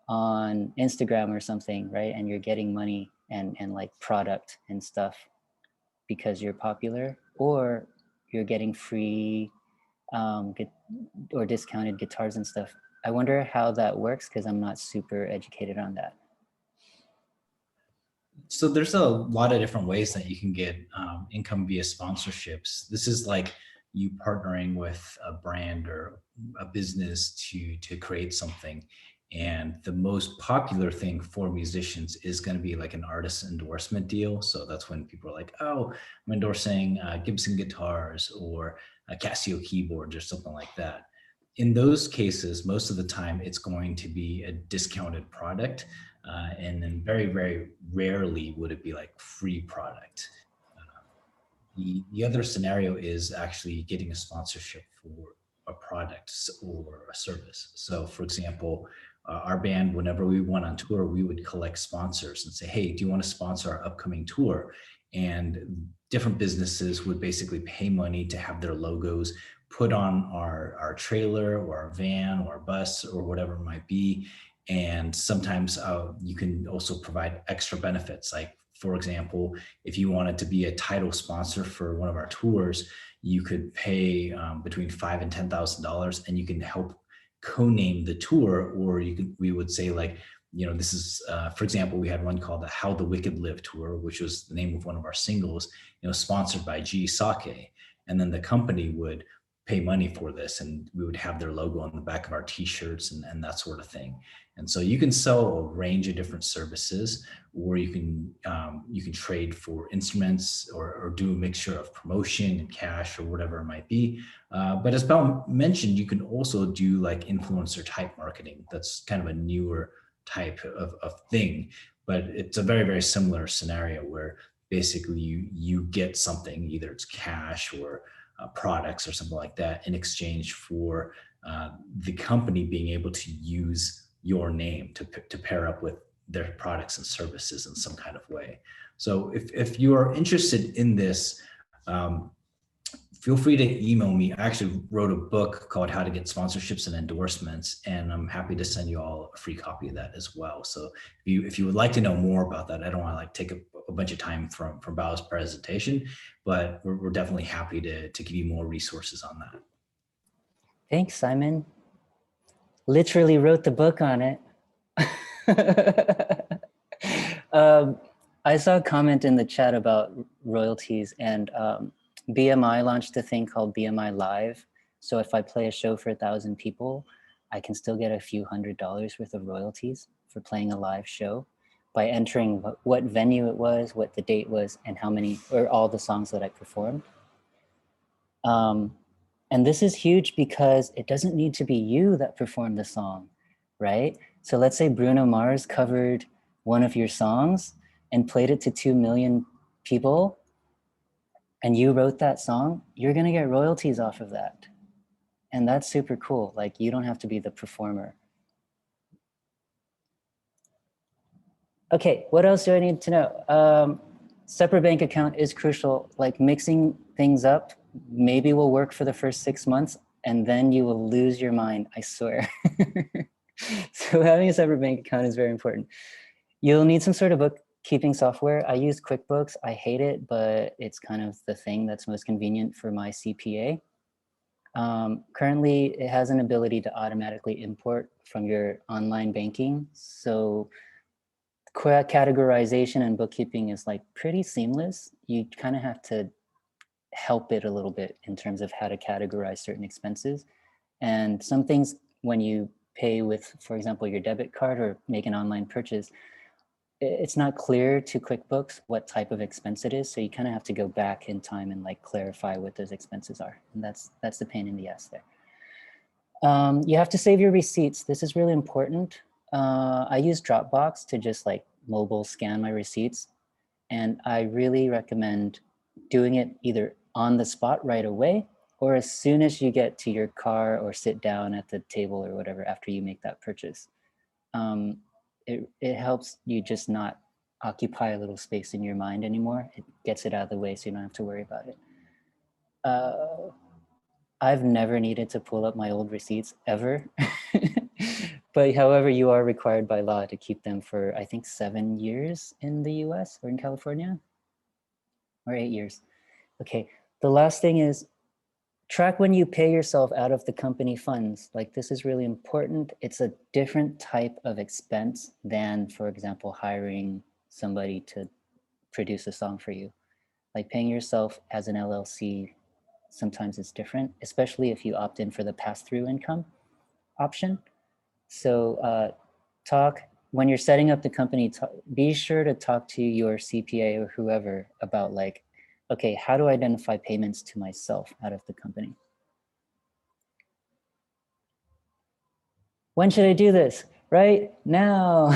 on Instagram or something, right? And you're getting money and like product and stuff because you're popular, or you're getting free or discounted guitars and stuff. I wonder how that works because I'm not super educated on that. So there's a lot of different ways that you can get income via sponsorships. This is like you partnering with a brand or a business to create something. And the most popular thing for musicians is going to be like an artist endorsement deal. So that's when people are like, oh, I'm endorsing Gibson guitars or Casio keyboards or something like that. In those cases, most of the time, it's going to be a discounted product. And then very, very rarely would it be like free product. The other scenario is actually getting a sponsorship for a product or a service. So for example, our band, whenever we went on tour, we would collect sponsors and say, hey, do you want to sponsor our upcoming tour? And different businesses would basically pay money to have their logos put on our trailer or our van or our bus or whatever it might be. And sometimes you can also provide extra benefits. Like, for example, if you wanted to be a title sponsor for one of our tours, you could pay between $5,000 and $10,000, and you can help co-name the tour. Or we would say like, you know, this is, for example, we had one called the How the Wicked Live tour, which was the name of one of our singles, you know, sponsored by G Sake. And then the company would pay money for this, and we would have their logo on the back of our t-shirts and that sort of thing. And so you can sell a range of different services, or you can trade for instruments or do a mixture of promotion and cash or whatever it might be. But as Paul mentioned, you can also do like influencer type marketing. That's kind of a newer type of thing, but it's a very, very similar scenario where basically you get something, either it's cash or products or something like that in exchange for the company being able to use your name to pair up with their products and services in some kind of way. So if you are interested in this, feel free to email me. I actually wrote a book called How to Get Sponsorships and Endorsements, and I'm happy to send you all a free copy of that as well. So if you would like to know more about that, I don't want to like take a bunch of time from Bao's presentation, but we're definitely happy to give you more resources on that. Thanks, Simon. Literally wrote the book on it. I saw a comment in the chat about royalties, and BMI launched a thing called BMI Live. So if I play a show for 1,000 people, I can still get a few $100s worth of royalties for playing a live show by entering what venue it was, what the date was, and how many, or all the songs that I performed. And this is huge because it doesn't need to be you that performed the song, right? So let's say Bruno Mars covered one of your songs and played it to 2 million people, and you wrote that song, you're gonna get royalties off of that. And that's super cool. Like, you don't have to be the performer. Okay, what else do I need to know? Separate bank account is crucial. Like, mixing things up maybe will work for the first 6 months, and then you will lose your mind, I swear. So having a separate bank account is very important. You'll need some sort of bookkeeping software. I use QuickBooks. I hate it, but it's kind of the thing that's most convenient for my CPA. Currently, it has an ability to automatically import from your online banking. So categorization and bookkeeping is like pretty seamless. You kind of have to help it a little bit in terms of how to categorize certain expenses. And some things, when you pay with, for example, your debit card or make an online purchase, it's not clear to QuickBooks what type of expense it is. So you kind of have to go back in time and like clarify what those expenses are. And that's the pain in the ass there. You have to save your receipts. This is really important. I use Dropbox to just like mobile scan my receipts. And I really recommend doing it either on the spot right away, or as soon as you get to your car or sit down at the table or whatever after you make that purchase. It helps you just not occupy a little space in your mind anymore. It gets it out of the way so you don't have to worry about it. I've never needed to pull up my old receipts ever. But however, you are required by law to keep them for, I think, 7 years in the US or in California, or 8 years. Okay, the last thing is track when you pay yourself out of the company funds. Like, this is really important. It's a different type of expense than, for example, hiring somebody to produce a song for you. Like, paying yourself as an LLC, sometimes it's different, especially if you opt in for the pass-through income option. So when you're setting up the company, be sure to talk to your CPA or whoever about like, okay, how do I identify payments to myself out of the company? When should I do this? Right now.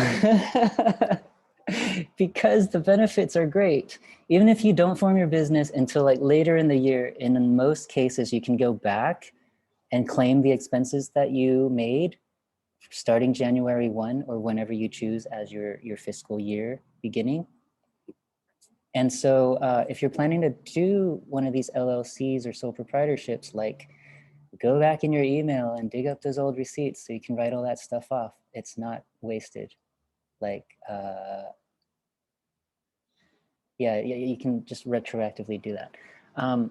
Because the benefits are great. Even if you don't form your business until like later in the year, in most cases, you can go back and claim the expenses that you made starting January 1 or whenever you choose as your fiscal year beginning. And so if you're planning to do one of these LLCs or sole proprietorships, like, go back in your email and dig up those old receipts so you can write all that stuff off. It's not wasted. Like, yeah, you can just retroactively do that.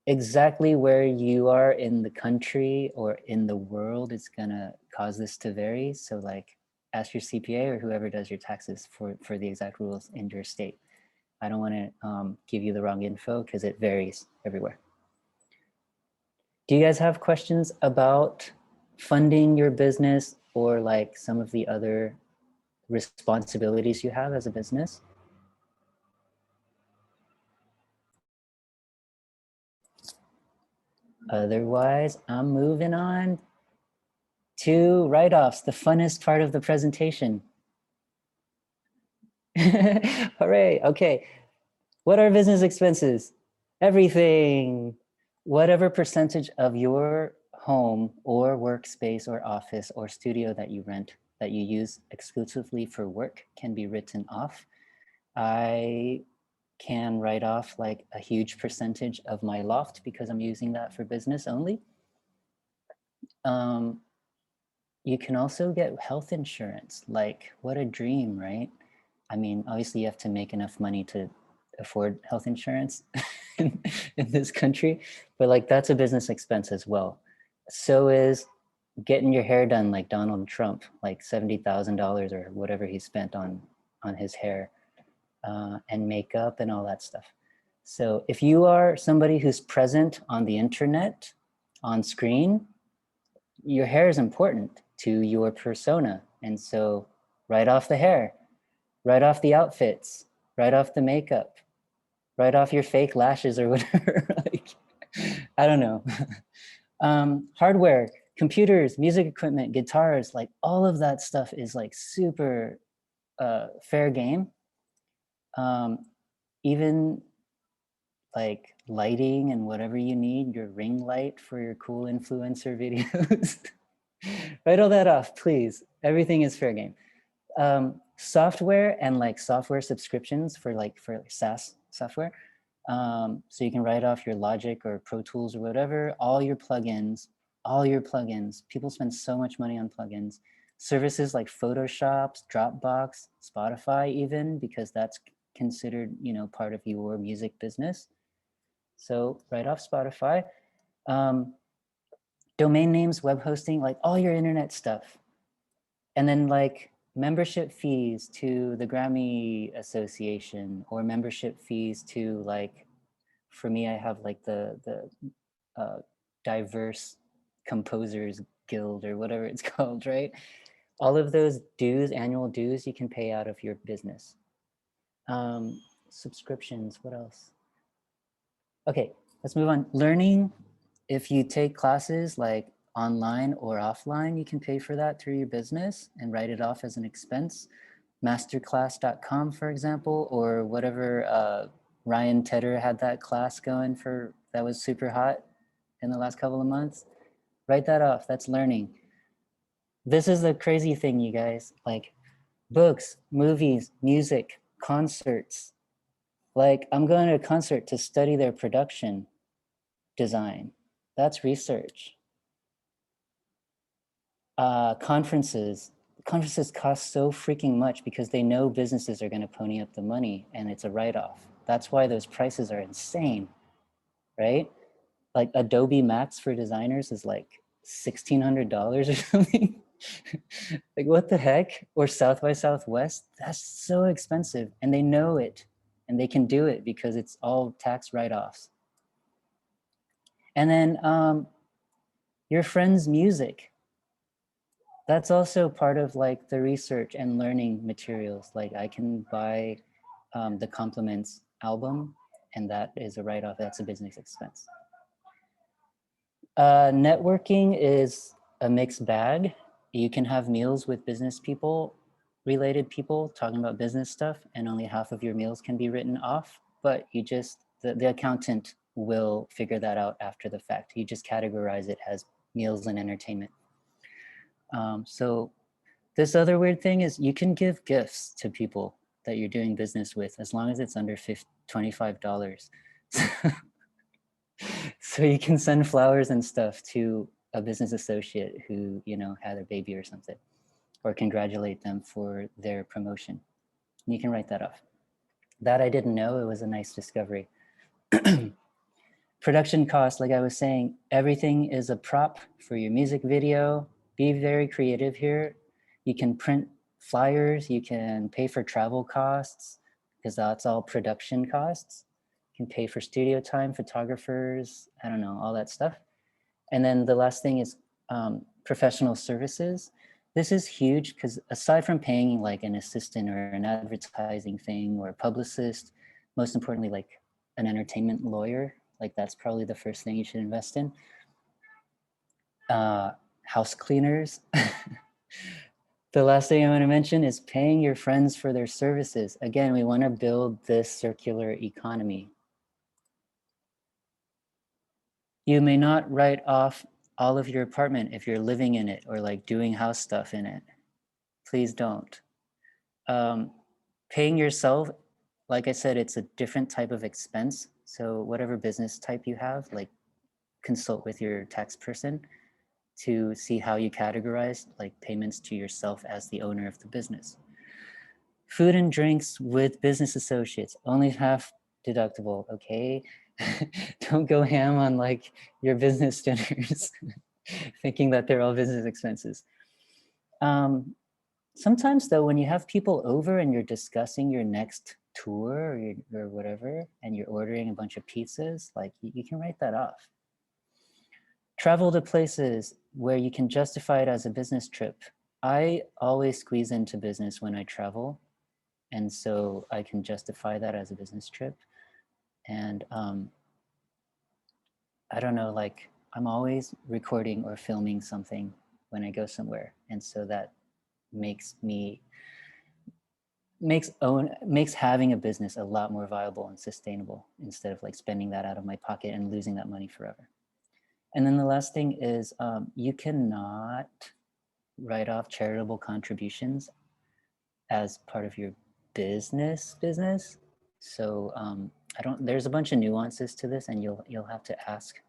Exactly where you are in the country or in the world is gonna cause this to vary. So like, ask your CPA or whoever does your taxes for the exact rules in your state. I don't wanna give you the wrong info because it varies everywhere. Do you guys have questions about funding your business or like some of the other responsibilities you have as a business? Otherwise, I'm moving on to write-offs, the funnest part of the presentation. Hooray, okay. What are business expenses? Everything, whatever percentage of your home or workspace or office or studio that you rent that you use exclusively for work can be written off. I can write off like a huge percentage of my loft because I'm using that for business only. You can also get health insurance. Like, what a dream, right? I mean, obviously you have to make enough money to afford health insurance in this country, but like that's a business expense as well. So is getting your hair done like Donald Trump, like $70,000 or whatever he spent on his hair, and makeup and all that stuff. So if you are somebody who's present on the internet, on screen, your hair is important to your persona. And so write off the hair, write off the outfits, write off the makeup, write off your fake lashes or whatever. Like, I don't know. Hardware, computers, music equipment, guitars, like all of that stuff is like super fair game. Even like lighting and whatever you need, your ring light for your cool influencer videos. Write all that off, please. Everything is fair game. Software and like software subscriptions for SaaS software. So you can write off your Logic or Pro Tools or whatever, all your plugins. People spend so much money on plugins. Services like Photoshop, Dropbox, Spotify even, because that's considered, you know, part of your music business. So write off Spotify. Domain names, web hosting, like all your internet stuff. And then like membership fees to the Grammy Association, or membership fees to like, for me, I have like the diverse composers guild or whatever it's called, right? All of those dues, annual dues, you can pay out of your business. Subscriptions, what else? Okay, let's move on. Learning, if you take classes like online or offline, you can pay for that through your business and write it off as an expense. Masterclass.com, for example, or whatever Ryan Tedder had that class going for, that was super hot in the last couple of months. Write that off, that's learning. This is the crazy thing, you guys, like books, movies, music, concerts. Like I'm going to a concert to study their production design. That's research. Conferences cost so freaking much because they know businesses are going to pony up the money and it's a write-off. That's why those prices are insane, right? Like Adobe Max for designers is like $1,600 or something. Like what the heck? Or South by Southwest, that's so expensive and they know it and they can do it because it's all tax write-offs. And then your friend's music. That's also part of like the research and learning materials. Like I can buy the Compliments album and that is a write-off, that's a business expense. Networking is a mixed bag. You can have meals with business people, related people talking about business stuff, and only half of your meals can be written off, but you just, the accountant will figure that out after the fact. You just categorize it as meals and entertainment. So this other weird thing is you can give gifts to people that you're doing business with as long as it's under $25. So you can send flowers and stuff to a business associate who, you know, had a baby or something, or congratulate them for their promotion. You can write that off. That I didn't know, it was a nice discovery. Production costs, like I was saying, everything is a prop for your music video. Be very creative here. You can print flyers, you can pay for travel costs, because that's all production costs. You can pay for studio time, photographers, I don't know, all that stuff. And then the last thing is professional services. This is huge because aside from paying like an assistant or an advertising thing or a publicist, most importantly, like an entertainment lawyer, like that's probably the first thing you should invest in. House cleaners. The last thing I want to mention is paying your friends for their services. Again, we want to build this circular economy. You may not write off all of your apartment if you're living in it or like doing house stuff in it. Please don't. Paying yourself, like I said, it's a different type of expense. So whatever business type you have, like consult with your tax person to see how you categorize like payments to yourself as the owner of the business. Food and drinks with business associates, only half deductible, okay? Don't go ham on like your business dinners, thinking that they're all business expenses. Sometimes though, when you have people over and you're discussing your next tour or whatever, and you're ordering a bunch of pizzas, like you can write that off. Travel to places where you can justify it as a business trip. I always squeeze into business when I travel. And so I can justify that as a business trip. And I don't know, like I'm always recording or filming something when I go somewhere. And so that makes having a business a lot more viable and sustainable instead of like spending that out of my pocket and losing that money forever. And then the last thing is you cannot write off charitable contributions as part of your business. So there's a bunch of nuances to this, and you'll have to ask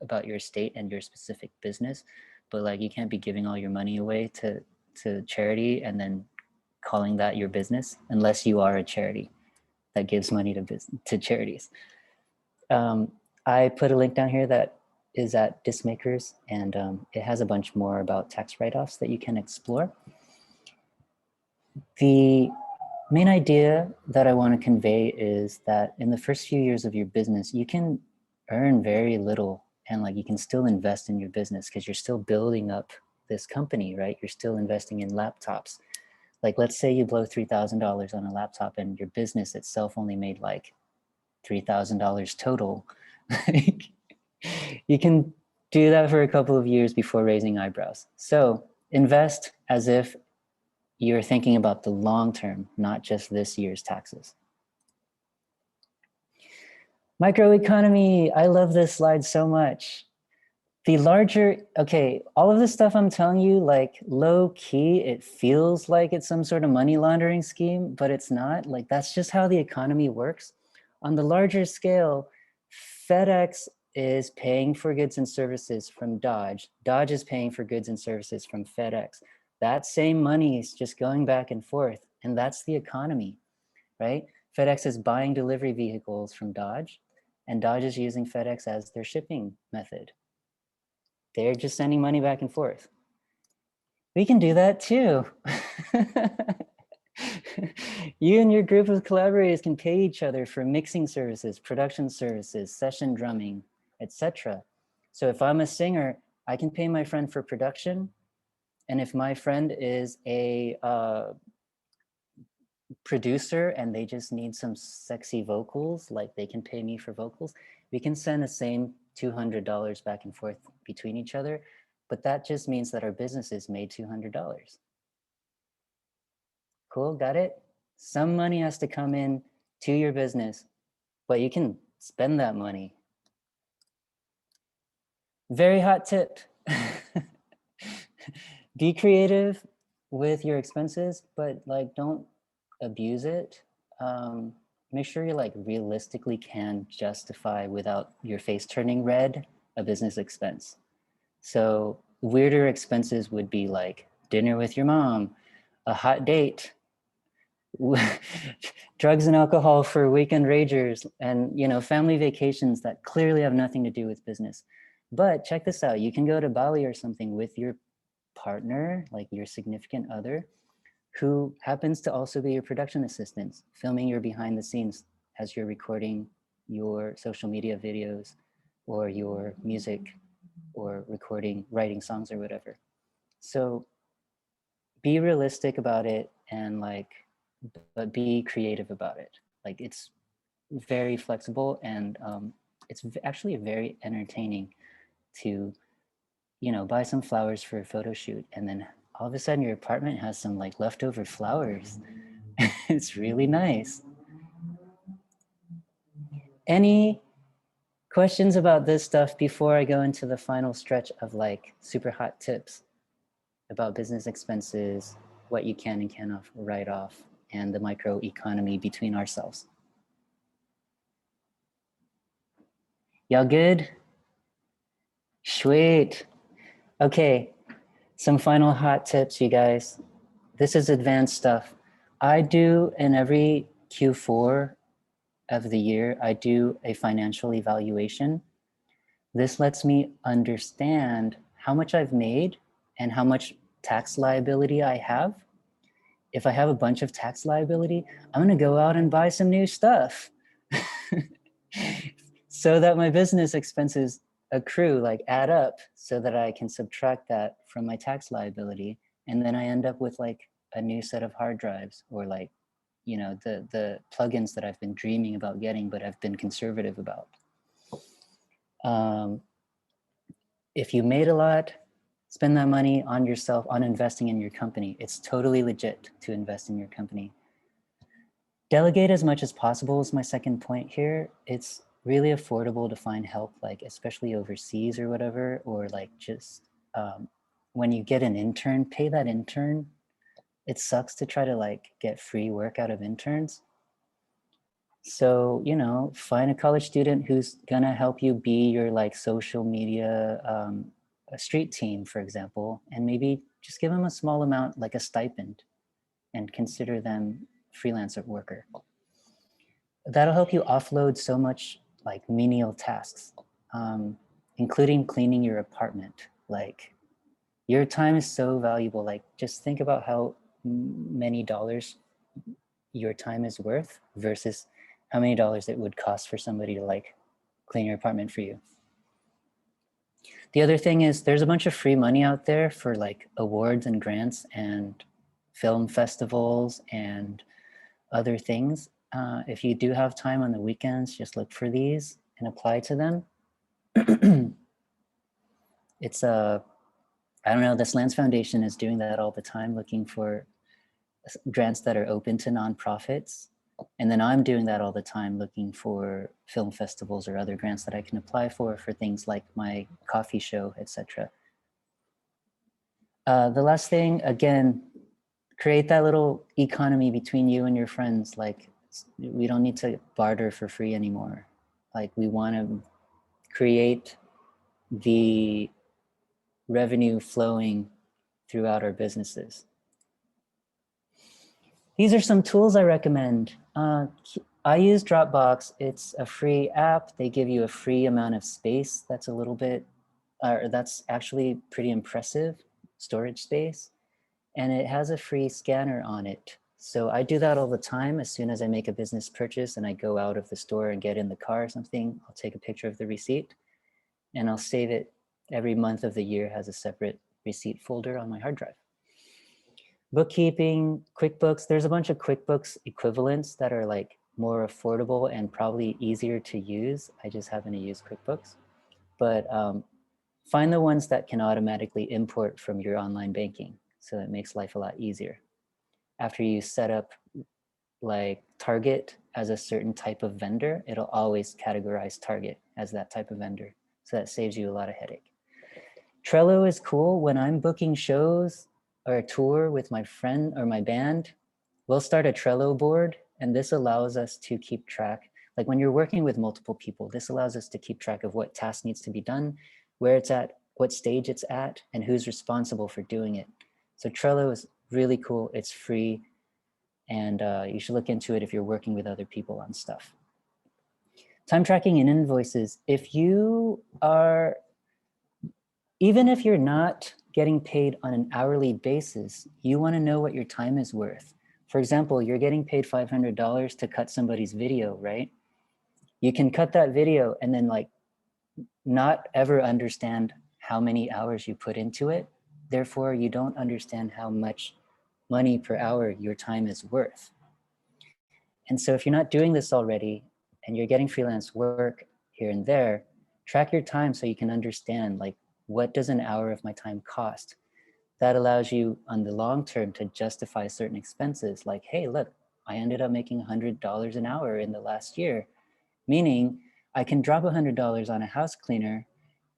about your state and your specific business. But like you can't be giving all your money away to charity and then calling that your business unless you are a charity that gives money to charities. I put a link down here that is at Dismakers, and it has a bunch more about tax write-offs that you can explore. The main idea that I want to convey is that in the first few years of your business, you can earn very little and like you can still invest in your business because you're still building up this company, right? You're still investing in laptops. Like let's say you blow $3,000 on a laptop and your business itself only made like $3,000 total. You can do that for a couple of years before raising eyebrows. So invest as if you're thinking about the long term, not just this year's taxes. Microeconomy, I love this slide so much. The larger, okay, all of this stuff I'm telling you, like low key, it feels like it's some sort of money laundering scheme, but it's not. Like that's just how the economy works. On the larger scale, FedEx is paying for goods and services from Dodge. Dodge is paying for goods and services from FedEx. That same money is just going back and forth, and that's the economy, right? FedEx is buying delivery vehicles from Dodge, and Dodge is using FedEx as their shipping method. They're just sending money back and forth. We can do that too. You and your group of collaborators can pay each other for mixing services, production services, session drumming, etc. So if I'm a singer, I can pay my friend for production. And if my friend is a producer and they just need some sexy vocals, like they can pay me for vocals, we can send the same $200 back and forth between each other. But that just means that our businesses made $200. Cool, got it? Some money has to come in to your business, but you can spend that money. Very hot tip. Be creative with your expenses, but like don't abuse it. Make sure you like realistically can justify without your face turning red a business expense. So weirder expenses would be like dinner with your mom, a hot date, drugs and alcohol for weekend ragers, and family vacations that clearly have nothing to do with business. But check this out, you can go to Bali or something with your partner, like your significant other, who happens to also be your production assistant, filming your behind the scenes as you're recording your social media videos or your music or writing songs or whatever. So be realistic about it and but be creative about it. Like it's very flexible and it's actually very entertaining to, buy some flowers for a photo shoot and then all of a sudden your apartment has some like leftover flowers. It's really nice. Any questions about this stuff before I go into the final stretch of like super hot tips about business expenses, what you can and cannot write off, and the micro economy between ourselves? Y'all good? Sweet. Okay, some final hot tips, you guys. This is advanced stuff. I do in every Q4 of the year, I do a financial evaluation. This lets me understand how much I've made and how much tax liability I have. If I have a bunch of tax liability, I'm gonna go out and buy some new stuff so that my business expenses accrue, like add up, so that I can subtract that from my tax liability. And then I end up with like a new set of hard drives, or like, you know, the plugins that I've been dreaming about getting, but I've been conservative about. If you made a lot, spend that money on yourself, on investing in your company. It's totally legit to invest in your company. Delegate as much as possible is my second point here. It's really affordable to find help, like especially overseas or whatever, or like just when you get an intern, pay that intern. It sucks to try to like get free work out of interns. So, you know, find a college student who's gonna help you be your like social media a street team, for example, and maybe just give them a small amount, like a stipend, and consider them freelancer worker. That'll help you offload so much like menial tasks, including cleaning your apartment. Like your time is so valuable. Like just think about how many dollars your time is worth versus how many dollars it would cost for somebody to like clean your apartment for you. The other thing is there's a bunch of free money out there for like awards and grants and film festivals and other things. If you do have time on the weekends, just look for these and apply to them. It's I don't know, the Slants Foundation is doing that all the time, looking for grants that are open to nonprofits. And then I'm doing that all the time, looking for film festivals or other grants that I can apply for things like my coffee show, etc. The last thing, again, create that little economy between you and your friends. Like we don't need to barter for free anymore. Like we want to create the revenue flowing throughout our businesses. These are some tools I recommend. I use Dropbox. It's a free app. They give you a free amount of space. That's a little bit, that's actually pretty impressive storage space. And it has a free scanner on it. So I do that all the time. As soon as I make a business purchase and I go out of the store and get in the car or something, I'll take a picture of the receipt and I'll save it. Every month of the year has a separate receipt folder on my hard drive. Bookkeeping, QuickBooks, there's a bunch of QuickBooks equivalents that are like more affordable and probably easier to use. I just happen to use QuickBooks. But find the ones that can automatically import from your online banking. So it makes life a lot easier. After you set up like Target as a certain type of vendor, it'll always categorize Target as that type of vendor. So that saves you a lot of headache. Trello is cool. When I'm booking shows or a tour with my friend or my band, we'll start a Trello board, and this allows us to keep track. Like when you're working with multiple people, this allows us to keep track of what task needs to be done, where it's at, what stage it's at, and who's responsible for doing it. So Trello is really cool. It's free, and you should look into it if you're working with other people on stuff. Time tracking and invoices. If you are, even if you're not getting paid on an hourly basis, you want to know what your time is worth. For example, you're getting paid $500 to cut somebody's video, right? You can cut that video and then like not ever understand how many hours you put into it. Therefore, you don't understand how much money per hour your time is worth. And so if you're not doing this already and you're getting freelance work here and there, track your time so you can understand like, what does an hour of my time cost? That allows you on the long term to justify certain expenses like, hey, look, I ended up making $100 an hour in the last year, meaning I can drop $100 on a house cleaner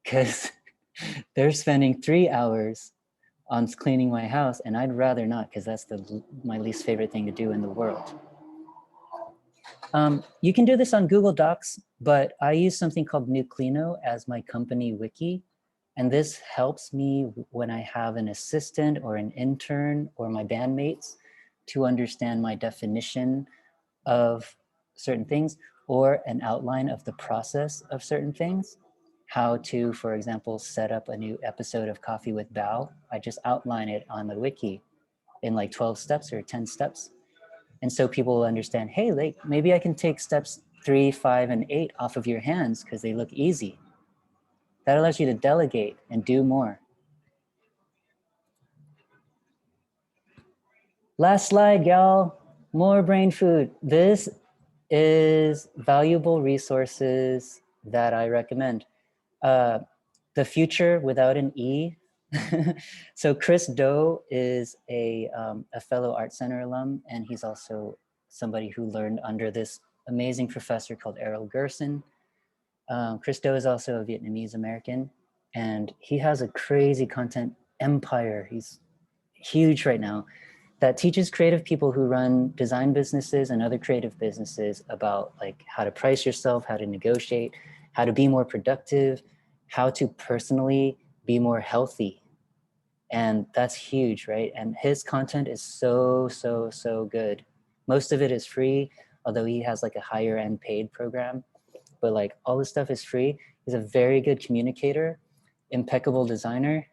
because they're spending 3 hours on cleaning my house, and I'd rather not, because that's my least favorite thing to do in the world. You can do this on Google Docs, but I use something called Nuclino as my company wiki. And this helps me when I have an assistant or an intern or my bandmates to understand my definition of certain things or an outline of the process of certain things. How to, for example, set up a new episode of Coffee with Bao. I just outline it on the wiki in like 12 steps or 10 steps. And so people will understand, hey, like maybe I can take steps 3, 5, and 8 off of your hands because they look easy. That allows you to delegate and do more. Last slide, y'all. More brain food. This is valuable resources that I recommend. The Future Without an E. So Chris Do is a fellow Art Center alum, and he's also somebody who learned under this amazing professor called Errol Gerson. Chris Do is also a Vietnamese American, and he has a crazy content empire. He's huge right now that teaches creative people who run design businesses and other creative businesses about like how to price yourself, how to negotiate, how to be more productive, how to personally be more healthy. And that's huge, right? And his content is so, so, so good. Most of it is free, although he has like a higher end paid program. But like all this stuff is free. He's a very good communicator, impeccable designer,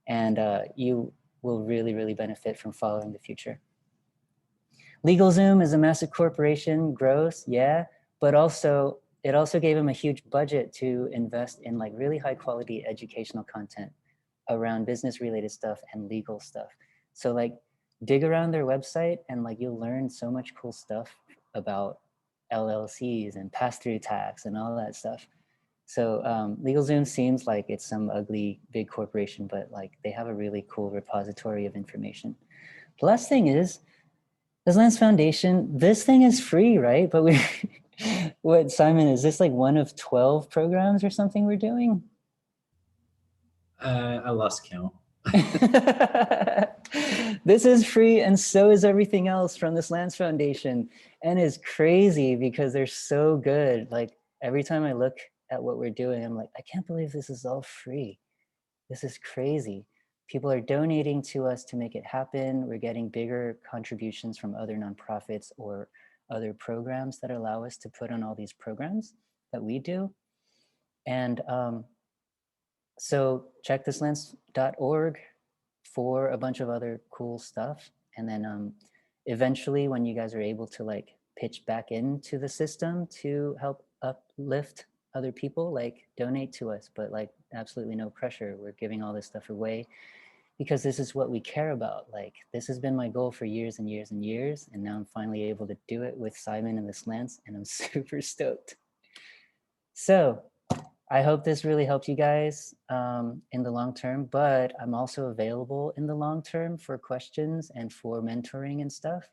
and you will really, really benefit from following The Future. LegalZoom is a massive corporation, gross, yeah, but also it also gave him a huge budget to invest in like really high quality educational content around business related stuff and legal stuff. So like dig around their website and like you'll learn so much cool stuff about LLCs and pass-through tax and all that stuff. So LegalZoom seems like it's some ugly big corporation, but like they have a really cool repository of information. The last thing is, as Lance Foundation, this thing is free, right? But we, what, Simon, is this like one of 12 programs or something we're doing? I lost count. This is free, and so is everything else from this Lance Foundation. And it's crazy because they're so good. Like every time I look at what we're doing, I'm like, I can't believe this is all free. This is crazy. People are donating to us to make it happen. We're getting bigger contributions from other nonprofits or other programs that allow us to put on all these programs that we do. And so check thislance.org for a bunch of other cool stuff. And then eventually when you guys are able to like pitch back into the system to help uplift other people, like donate to us, but like absolutely no pressure. We're giving all this stuff away because this is what we care about. Like this has been my goal for years and years and years. And now I'm finally able to do it with Simon and this Lance, and I'm super stoked. So I hope this really helped you guys in the long term, but I'm also available in the long term for questions and for mentoring and stuff.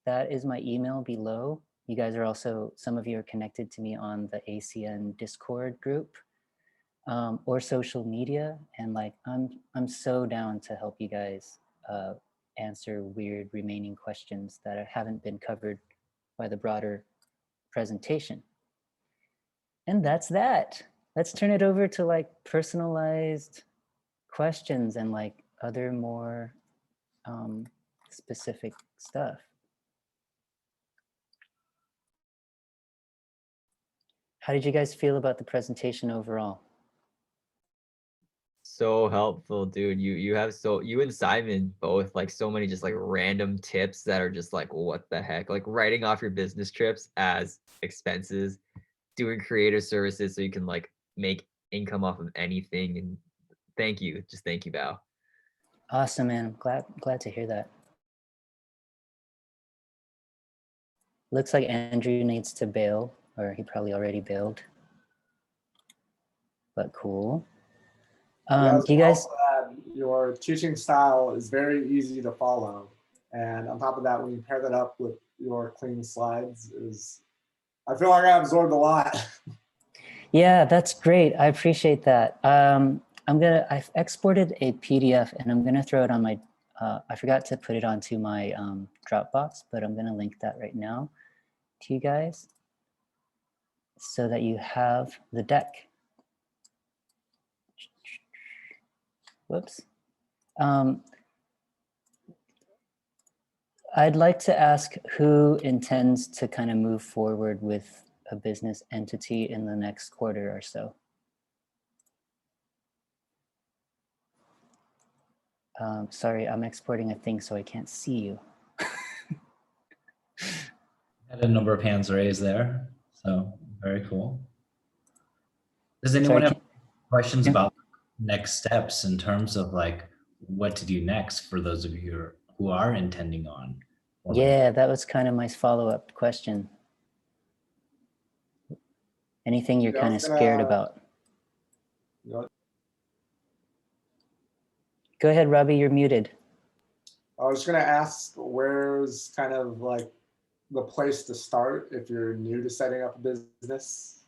That is my email below. You guys are also, some of you are connected to me on the ACN Discord group or social media. And like, I'm so down to help you guys answer weird remaining questions that haven't been covered by the broader presentation. And that's that. Let's turn it over to like personalized questions and like other more specific stuff. How did you guys feel about the presentation overall? So helpful, dude. You have you and Simon both like so many just like random tips that are just like what the heck, like writing off your business trips as expenses, doing creative services so you can like make income off of anything. And thank you, just thank you, Bao. Awesome, man. I'm glad to hear that. Looks like Andrew needs to bail, or he probably already bailed. But cool. Do you guys? Your teaching style is very easy to follow, and on top of that, when you pair that up with your clean slides, I feel like I absorbed a lot. Yeah, that's great. I appreciate that. I've exported a PDF and I'm gonna throw it on my, I forgot to put it onto my Dropbox, but I'm gonna link that right now to you guys so that you have the deck. Whoops. I'd like to ask who intends to kind of move forward with a business entity in the next quarter or so. Sorry, I'm exporting a thing so I can't see you. Had a number of hands raised there, so very cool. Does Sorry, anyone have questions yeah. about next steps in terms of like what to do next for those of you who are intending on? Yeah, that was kind of my follow-up question. Anything you're Yeah, I kind of was scared gonna- about? No, Go ahead, Robbie, you're muted. I was gonna ask, where's kind of like the place to start if you're new to setting up a business?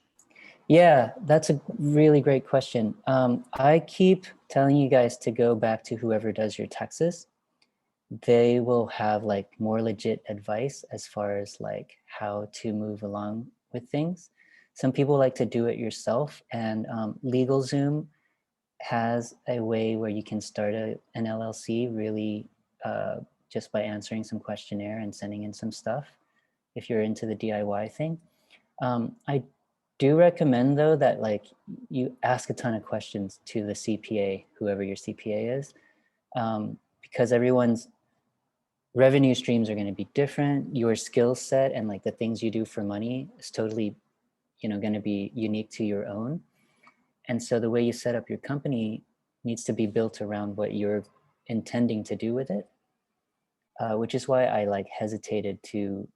Yeah, that's a really great question. I keep telling you guys to go back to whoever does your taxes. They will have like more legit advice as far as like how to move along with things. Some people like to do it yourself, and LegalZoom has a way where you can start an LLC really just by answering some questionnaire and sending in some stuff if you're into the DIY thing. I do recommend though that like you ask a ton of questions to the CPA, whoever your CPA is, because everyone's revenue streams are going to be different. Your skill set and like the things you do for money is totally, going to be unique to your own. And so the way you set up your company needs to be built around what you're intending to do with it, which is why I like hesitated to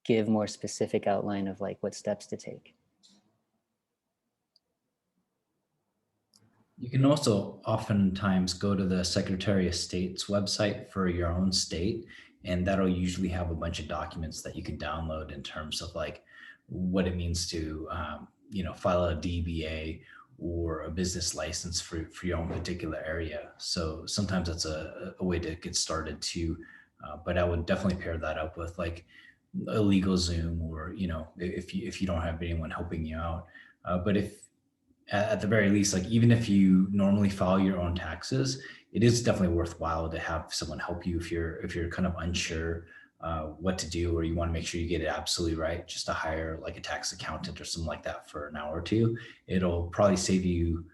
give more specific outline of like what steps to take. You can also oftentimes go to the Secretary of State's website for your own state, and that'll usually have a bunch of documents that you can download in terms of like what it means to, file a DBA or a business license for your own particular area. So sometimes that's a way to get started too. But I would definitely pair that up with like a LegalZoom, or if you don't have anyone helping you out. But if at the very least, like even if you normally file your own taxes, it is definitely worthwhile to have someone help you if you're kind of unsure what to do, or you want to make sure you get it absolutely right. Just to hire like a tax accountant or something like that for an hour or two. It'll probably save you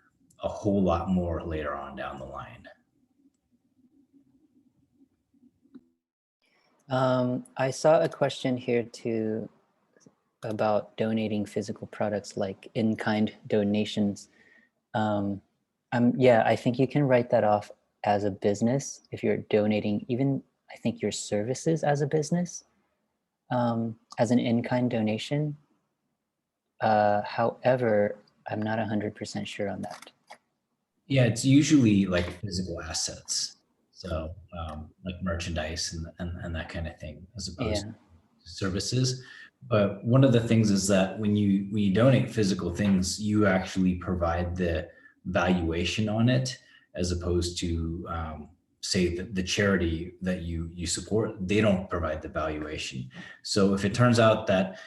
a whole lot more later on down the line. I saw a question here too about donating physical products like in-kind donations. I think you can write that off as a business if you're donating even, I think, your services as a business, as an in-kind donation. However, I'm not 100% sure on that. Yeah, it's usually like physical assets. So like merchandise and that kind of thing, as opposed to services. But one of the things is that when you donate physical things, you actually provide the valuation on it, as opposed to say the charity that you support, they don't provide the valuation. So if it turns out that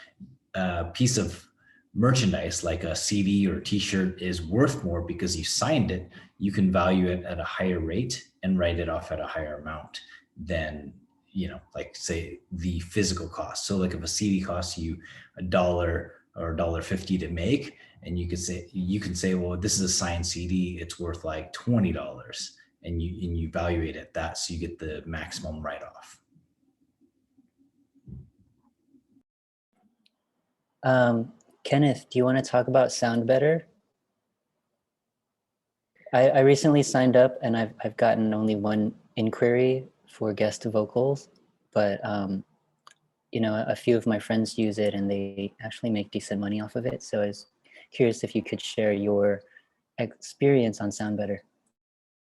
a piece of merchandise like a CD or t-shirt is worth more because you signed it, you can value it at a higher rate and write it off at a higher amount than, like say the physical cost. So like if a CD costs you $1 or $1.50 to make, and you can say, well, this is a signed CD, it's worth like $20, and you value it at that, so you get the maximum write-off. Kenneth, do you want to talk about SoundBetter? I recently signed up and I've gotten only one inquiry for guest vocals, but a few of my friends use it and they actually make decent money off of it. So I was curious if you could share your experience on SoundBetter.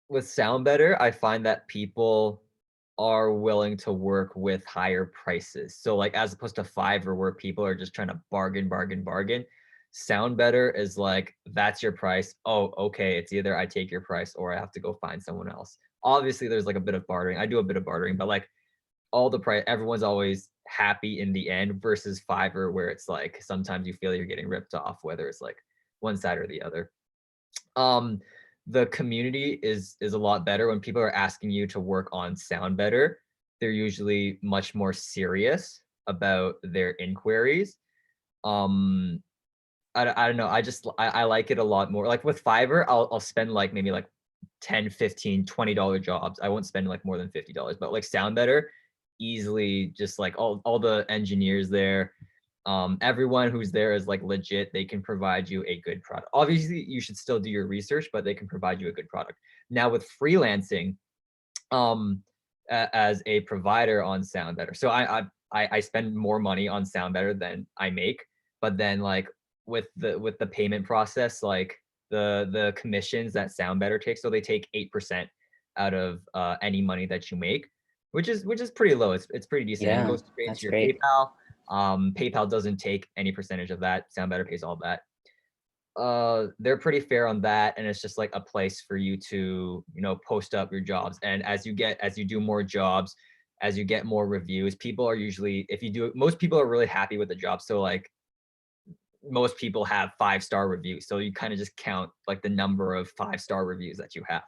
With SoundBetter, I find that people are willing to work with higher prices. So like as opposed to Fiverr where people are just trying to bargain. Sound Better is like, that's your price. Oh, okay. It's either I take your price or I have to go find someone else. Obviously, there's like a bit of bartering. I do a bit of bartering, but like all the price, everyone's always happy in the end versus Fiverr, where it's like sometimes you feel you're getting ripped off, whether it's like one side or the other. The community is a lot better when people are asking you to work on Sound Better. They're usually much more serious about their inquiries. I don't know. I like it a lot more. Like with Fiverr, I'll spend like maybe like 10, 15, $20 jobs. I won't spend like more than $50. But like Sound Better, easily just like all the engineers there, everyone who's there is like legit. They can provide you a good product. Obviously, you should still do your research, but they can provide you a good product. Now with freelancing, as a provider on Sound Better, so I spend more money on Sound Better than I make. But then like with the payment process, like the commissions that Sound Better takes, so they take 8% out of any money that you make, which is pretty low. It's pretty decent. And it Yeah, goes straight that's to your great. PayPal. PayPal doesn't take any percentage of that. Sound Better pays all that. They're pretty fair on that, and it's just like a place for you to, you know, post up your jobs. And as you do more jobs, as you get more reviews, people are usually, if you do, most people are really happy with the job. So like most people have 5-star reviews, so you kind of just count like the number of 5-star reviews that you have.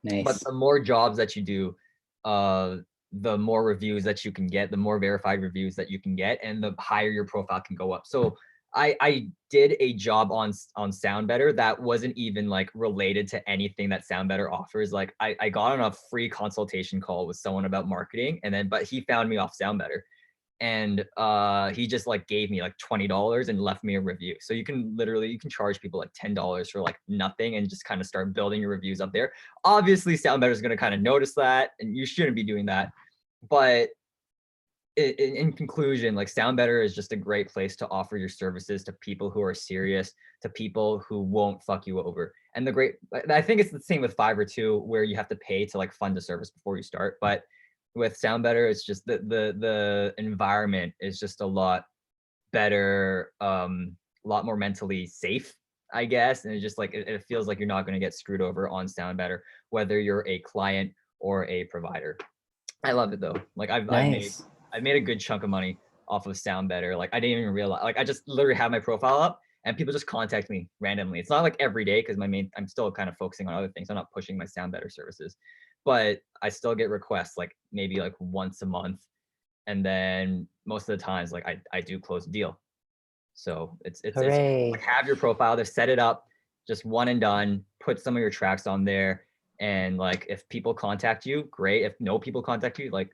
But Nice. the more jobs that you do, the more reviews that you can get, the more verified reviews that you can get, and the higher your profile can go up. So I did a job on Sound Better that wasn't even like related to anything that Sound Better offers. Like I got on a free consultation call with someone about marketing, and then but he found me off Sound Better, and he just like gave me like $20 and left me a review. So you can charge people like $10 for like nothing and just kind of start building your reviews up there. Obviously Sound Better is going to kind of notice that, and you shouldn't be doing that. But in conclusion, like Sound Better is just a great place to offer your services to people who are serious, to people who won't fuck you over. And I think it's the same with Fiverr too, where you have to pay to like fund a service before you start. But with Sound Better, it's just the environment is just a lot better, a lot more mentally safe, I guess. And it's just like it feels like you're not going to get screwed over on Sound Better, whether you're a client or a provider. I love it though. Like Nice. I've made a good chunk of money off of Sound Better. Like I didn't even realize. Like I just literally have my profile up, and people just contact me randomly. It's not like every day because I'm still kind of focusing on other things. I'm not pushing my Sound Better services, but I still get requests like maybe like once a month, and then most of the times like I do close a deal. So it's Hooray. like have your profile there, set it up, just one and done. Put some of your tracks on there, and like if people contact you, great. If no people contact you, like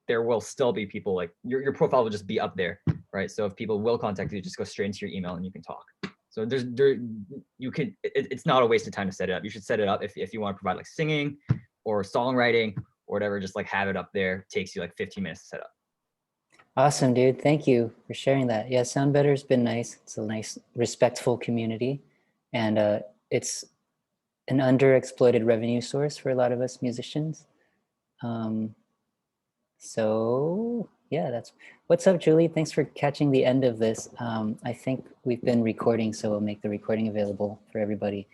there will still be people, like your profile will just be up there, right? So if people will contact you, just go straight into your email and you can talk. So it's not a waste of time to set it up. You should set it up if you want to provide like singing or songwriting or whatever, just like have it up there. It takes you like 15 minutes to set up. Awesome, dude. Thank you for sharing that. Yeah, Sound Better's been nice. It's a nice, respectful community, and it's an underexploited revenue source for a lot of us musicians. So yeah, that's what's up, Julie. Thanks for catching the end of this. I think we've been recording, so we'll make the recording available for everybody.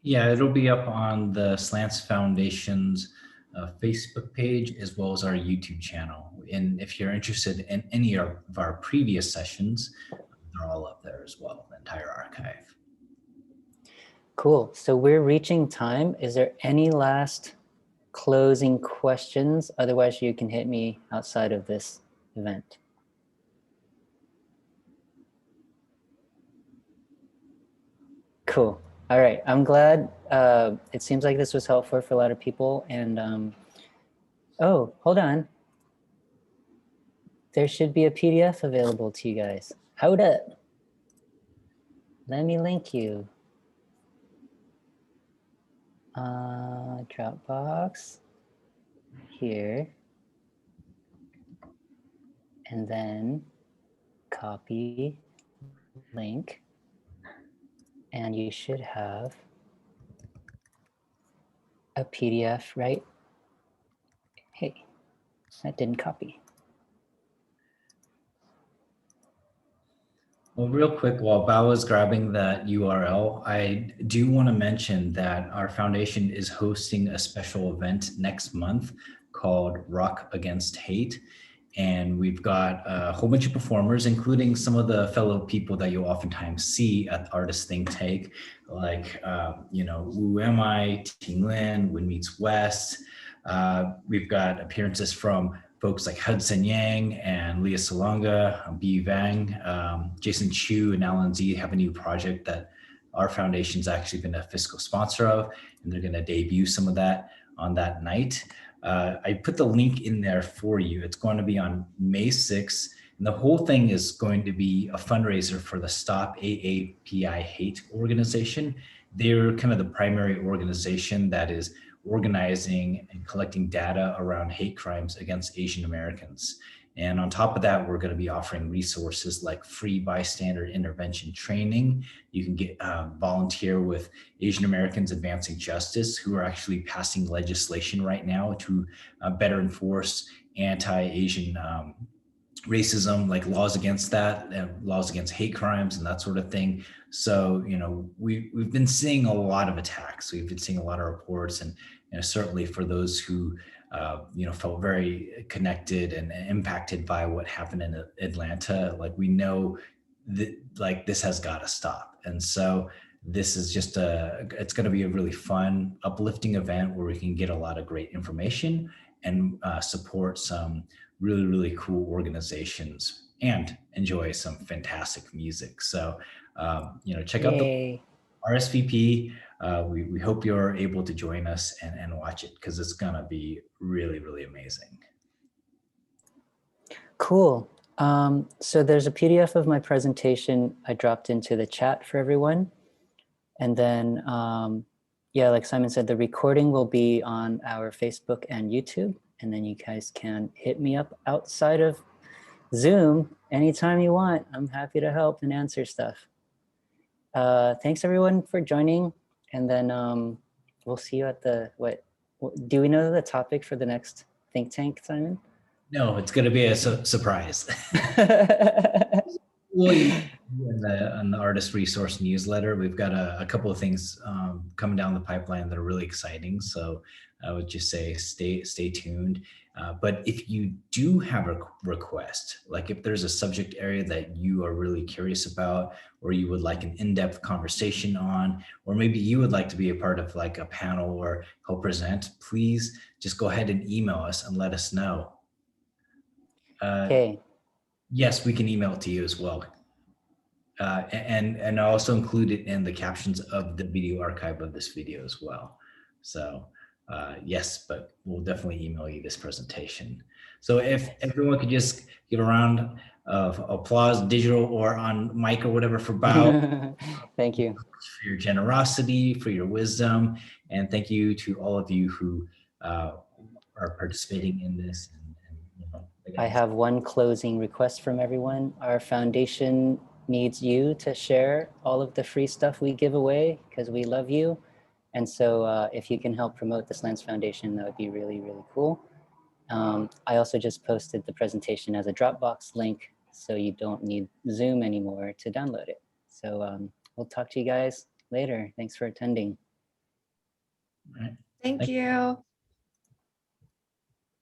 Yeah, it'll be up on the Slants Foundation's Facebook page as well as our YouTube channel. And if you're interested in any of our previous sessions, they're all up there as well, the entire archive. Cool. So we're reaching time. Is there any last closing questions? Otherwise, you can hit me outside of this event. Cool. All right. I'm glad. It seems like this was helpful for a lot of people. And oh, hold on. There should be a PDF available to you guys. Hold up. Let me link you. Dropbox here. And then copy link. And you should have a PDF, right? Hey, that didn't copy. Well, real quick, while Bao is grabbing that URL, I do want to mention that our foundation is hosting a special event next month called Rock Against Hate. And we've got a whole bunch of performers, including some of the fellow people that you'll oftentimes see at the Artist Think Tank, like, Wu Am I, Ting Lin, Win Meets West. We've got appearances from folks like Hudson Yang and Leah Salonga, B. Vang, Jason Chu and Alan Z have a new project that our foundation's actually been a fiscal sponsor of, and they're gonna debut some of that on that night. I put the link in there for you. It's going to be on May 6th, and the whole thing is going to be a fundraiser for the Stop AAPI Hate organization. They're kind of the primary organization that is organizing and collecting data around hate crimes against Asian Americans. And on top of that, we're going to be offering resources like free bystander intervention training. You can get volunteer with Asian Americans Advancing Justice, who are actually passing legislation right now to better enforce anti-Asian racism, like laws against that, laws against hate crimes and that sort of thing. So, we've been seeing a lot of attacks. We've been seeing a lot of reports, and certainly for those who, felt very connected and impacted by what happened in Atlanta, like we know that like this has got to stop. And so this is just it's going to be a really fun, uplifting event where we can get a lot of great information and support some really, really cool organizations and enjoy some fantastic music. So, check out the Yay. RSVP. We hope you're able to join us and watch it, because it's gonna be really, really amazing. Cool. So there's a PDF of my presentation I dropped into the chat for everyone. And then, like Simon said, the recording will be on our Facebook and YouTube. And then you guys can hit me up outside of Zoom anytime you want. I'm happy to help and answer stuff. Thanks everyone for joining. And then we'll see you at do we know the topic for the next think tank, Simon? No, it's going to be a surprise. Well, in the Artist Resource newsletter, we've got a couple of things coming down the pipeline that are really exciting. So I would just say stay tuned. But if you do have a request, like if there's a subject area that you are really curious about, or you would like an in-depth conversation on, or maybe you would like to be a part of like a panel or help present, please just go ahead and email us and let us know. Okay. Yes, we can email it to you as well. And I also include it in the captions of the video archive of this video as well. So yes, but we'll definitely email you this presentation. So if everyone could just give a round of applause, digital or on mic or whatever, for Bao. Thank you. For your generosity, for your wisdom, and thank you to all of you who are participating in this. I have one closing request from everyone. Our foundation needs you to share all of the free stuff we give away, because we love you. And so if you can help promote the Slants Foundation, that would be really, really cool. I also just posted the presentation as a Dropbox link, so you don't need Zoom anymore to download it. So we'll talk to you guys later. Thanks for attending. All right. Thank you.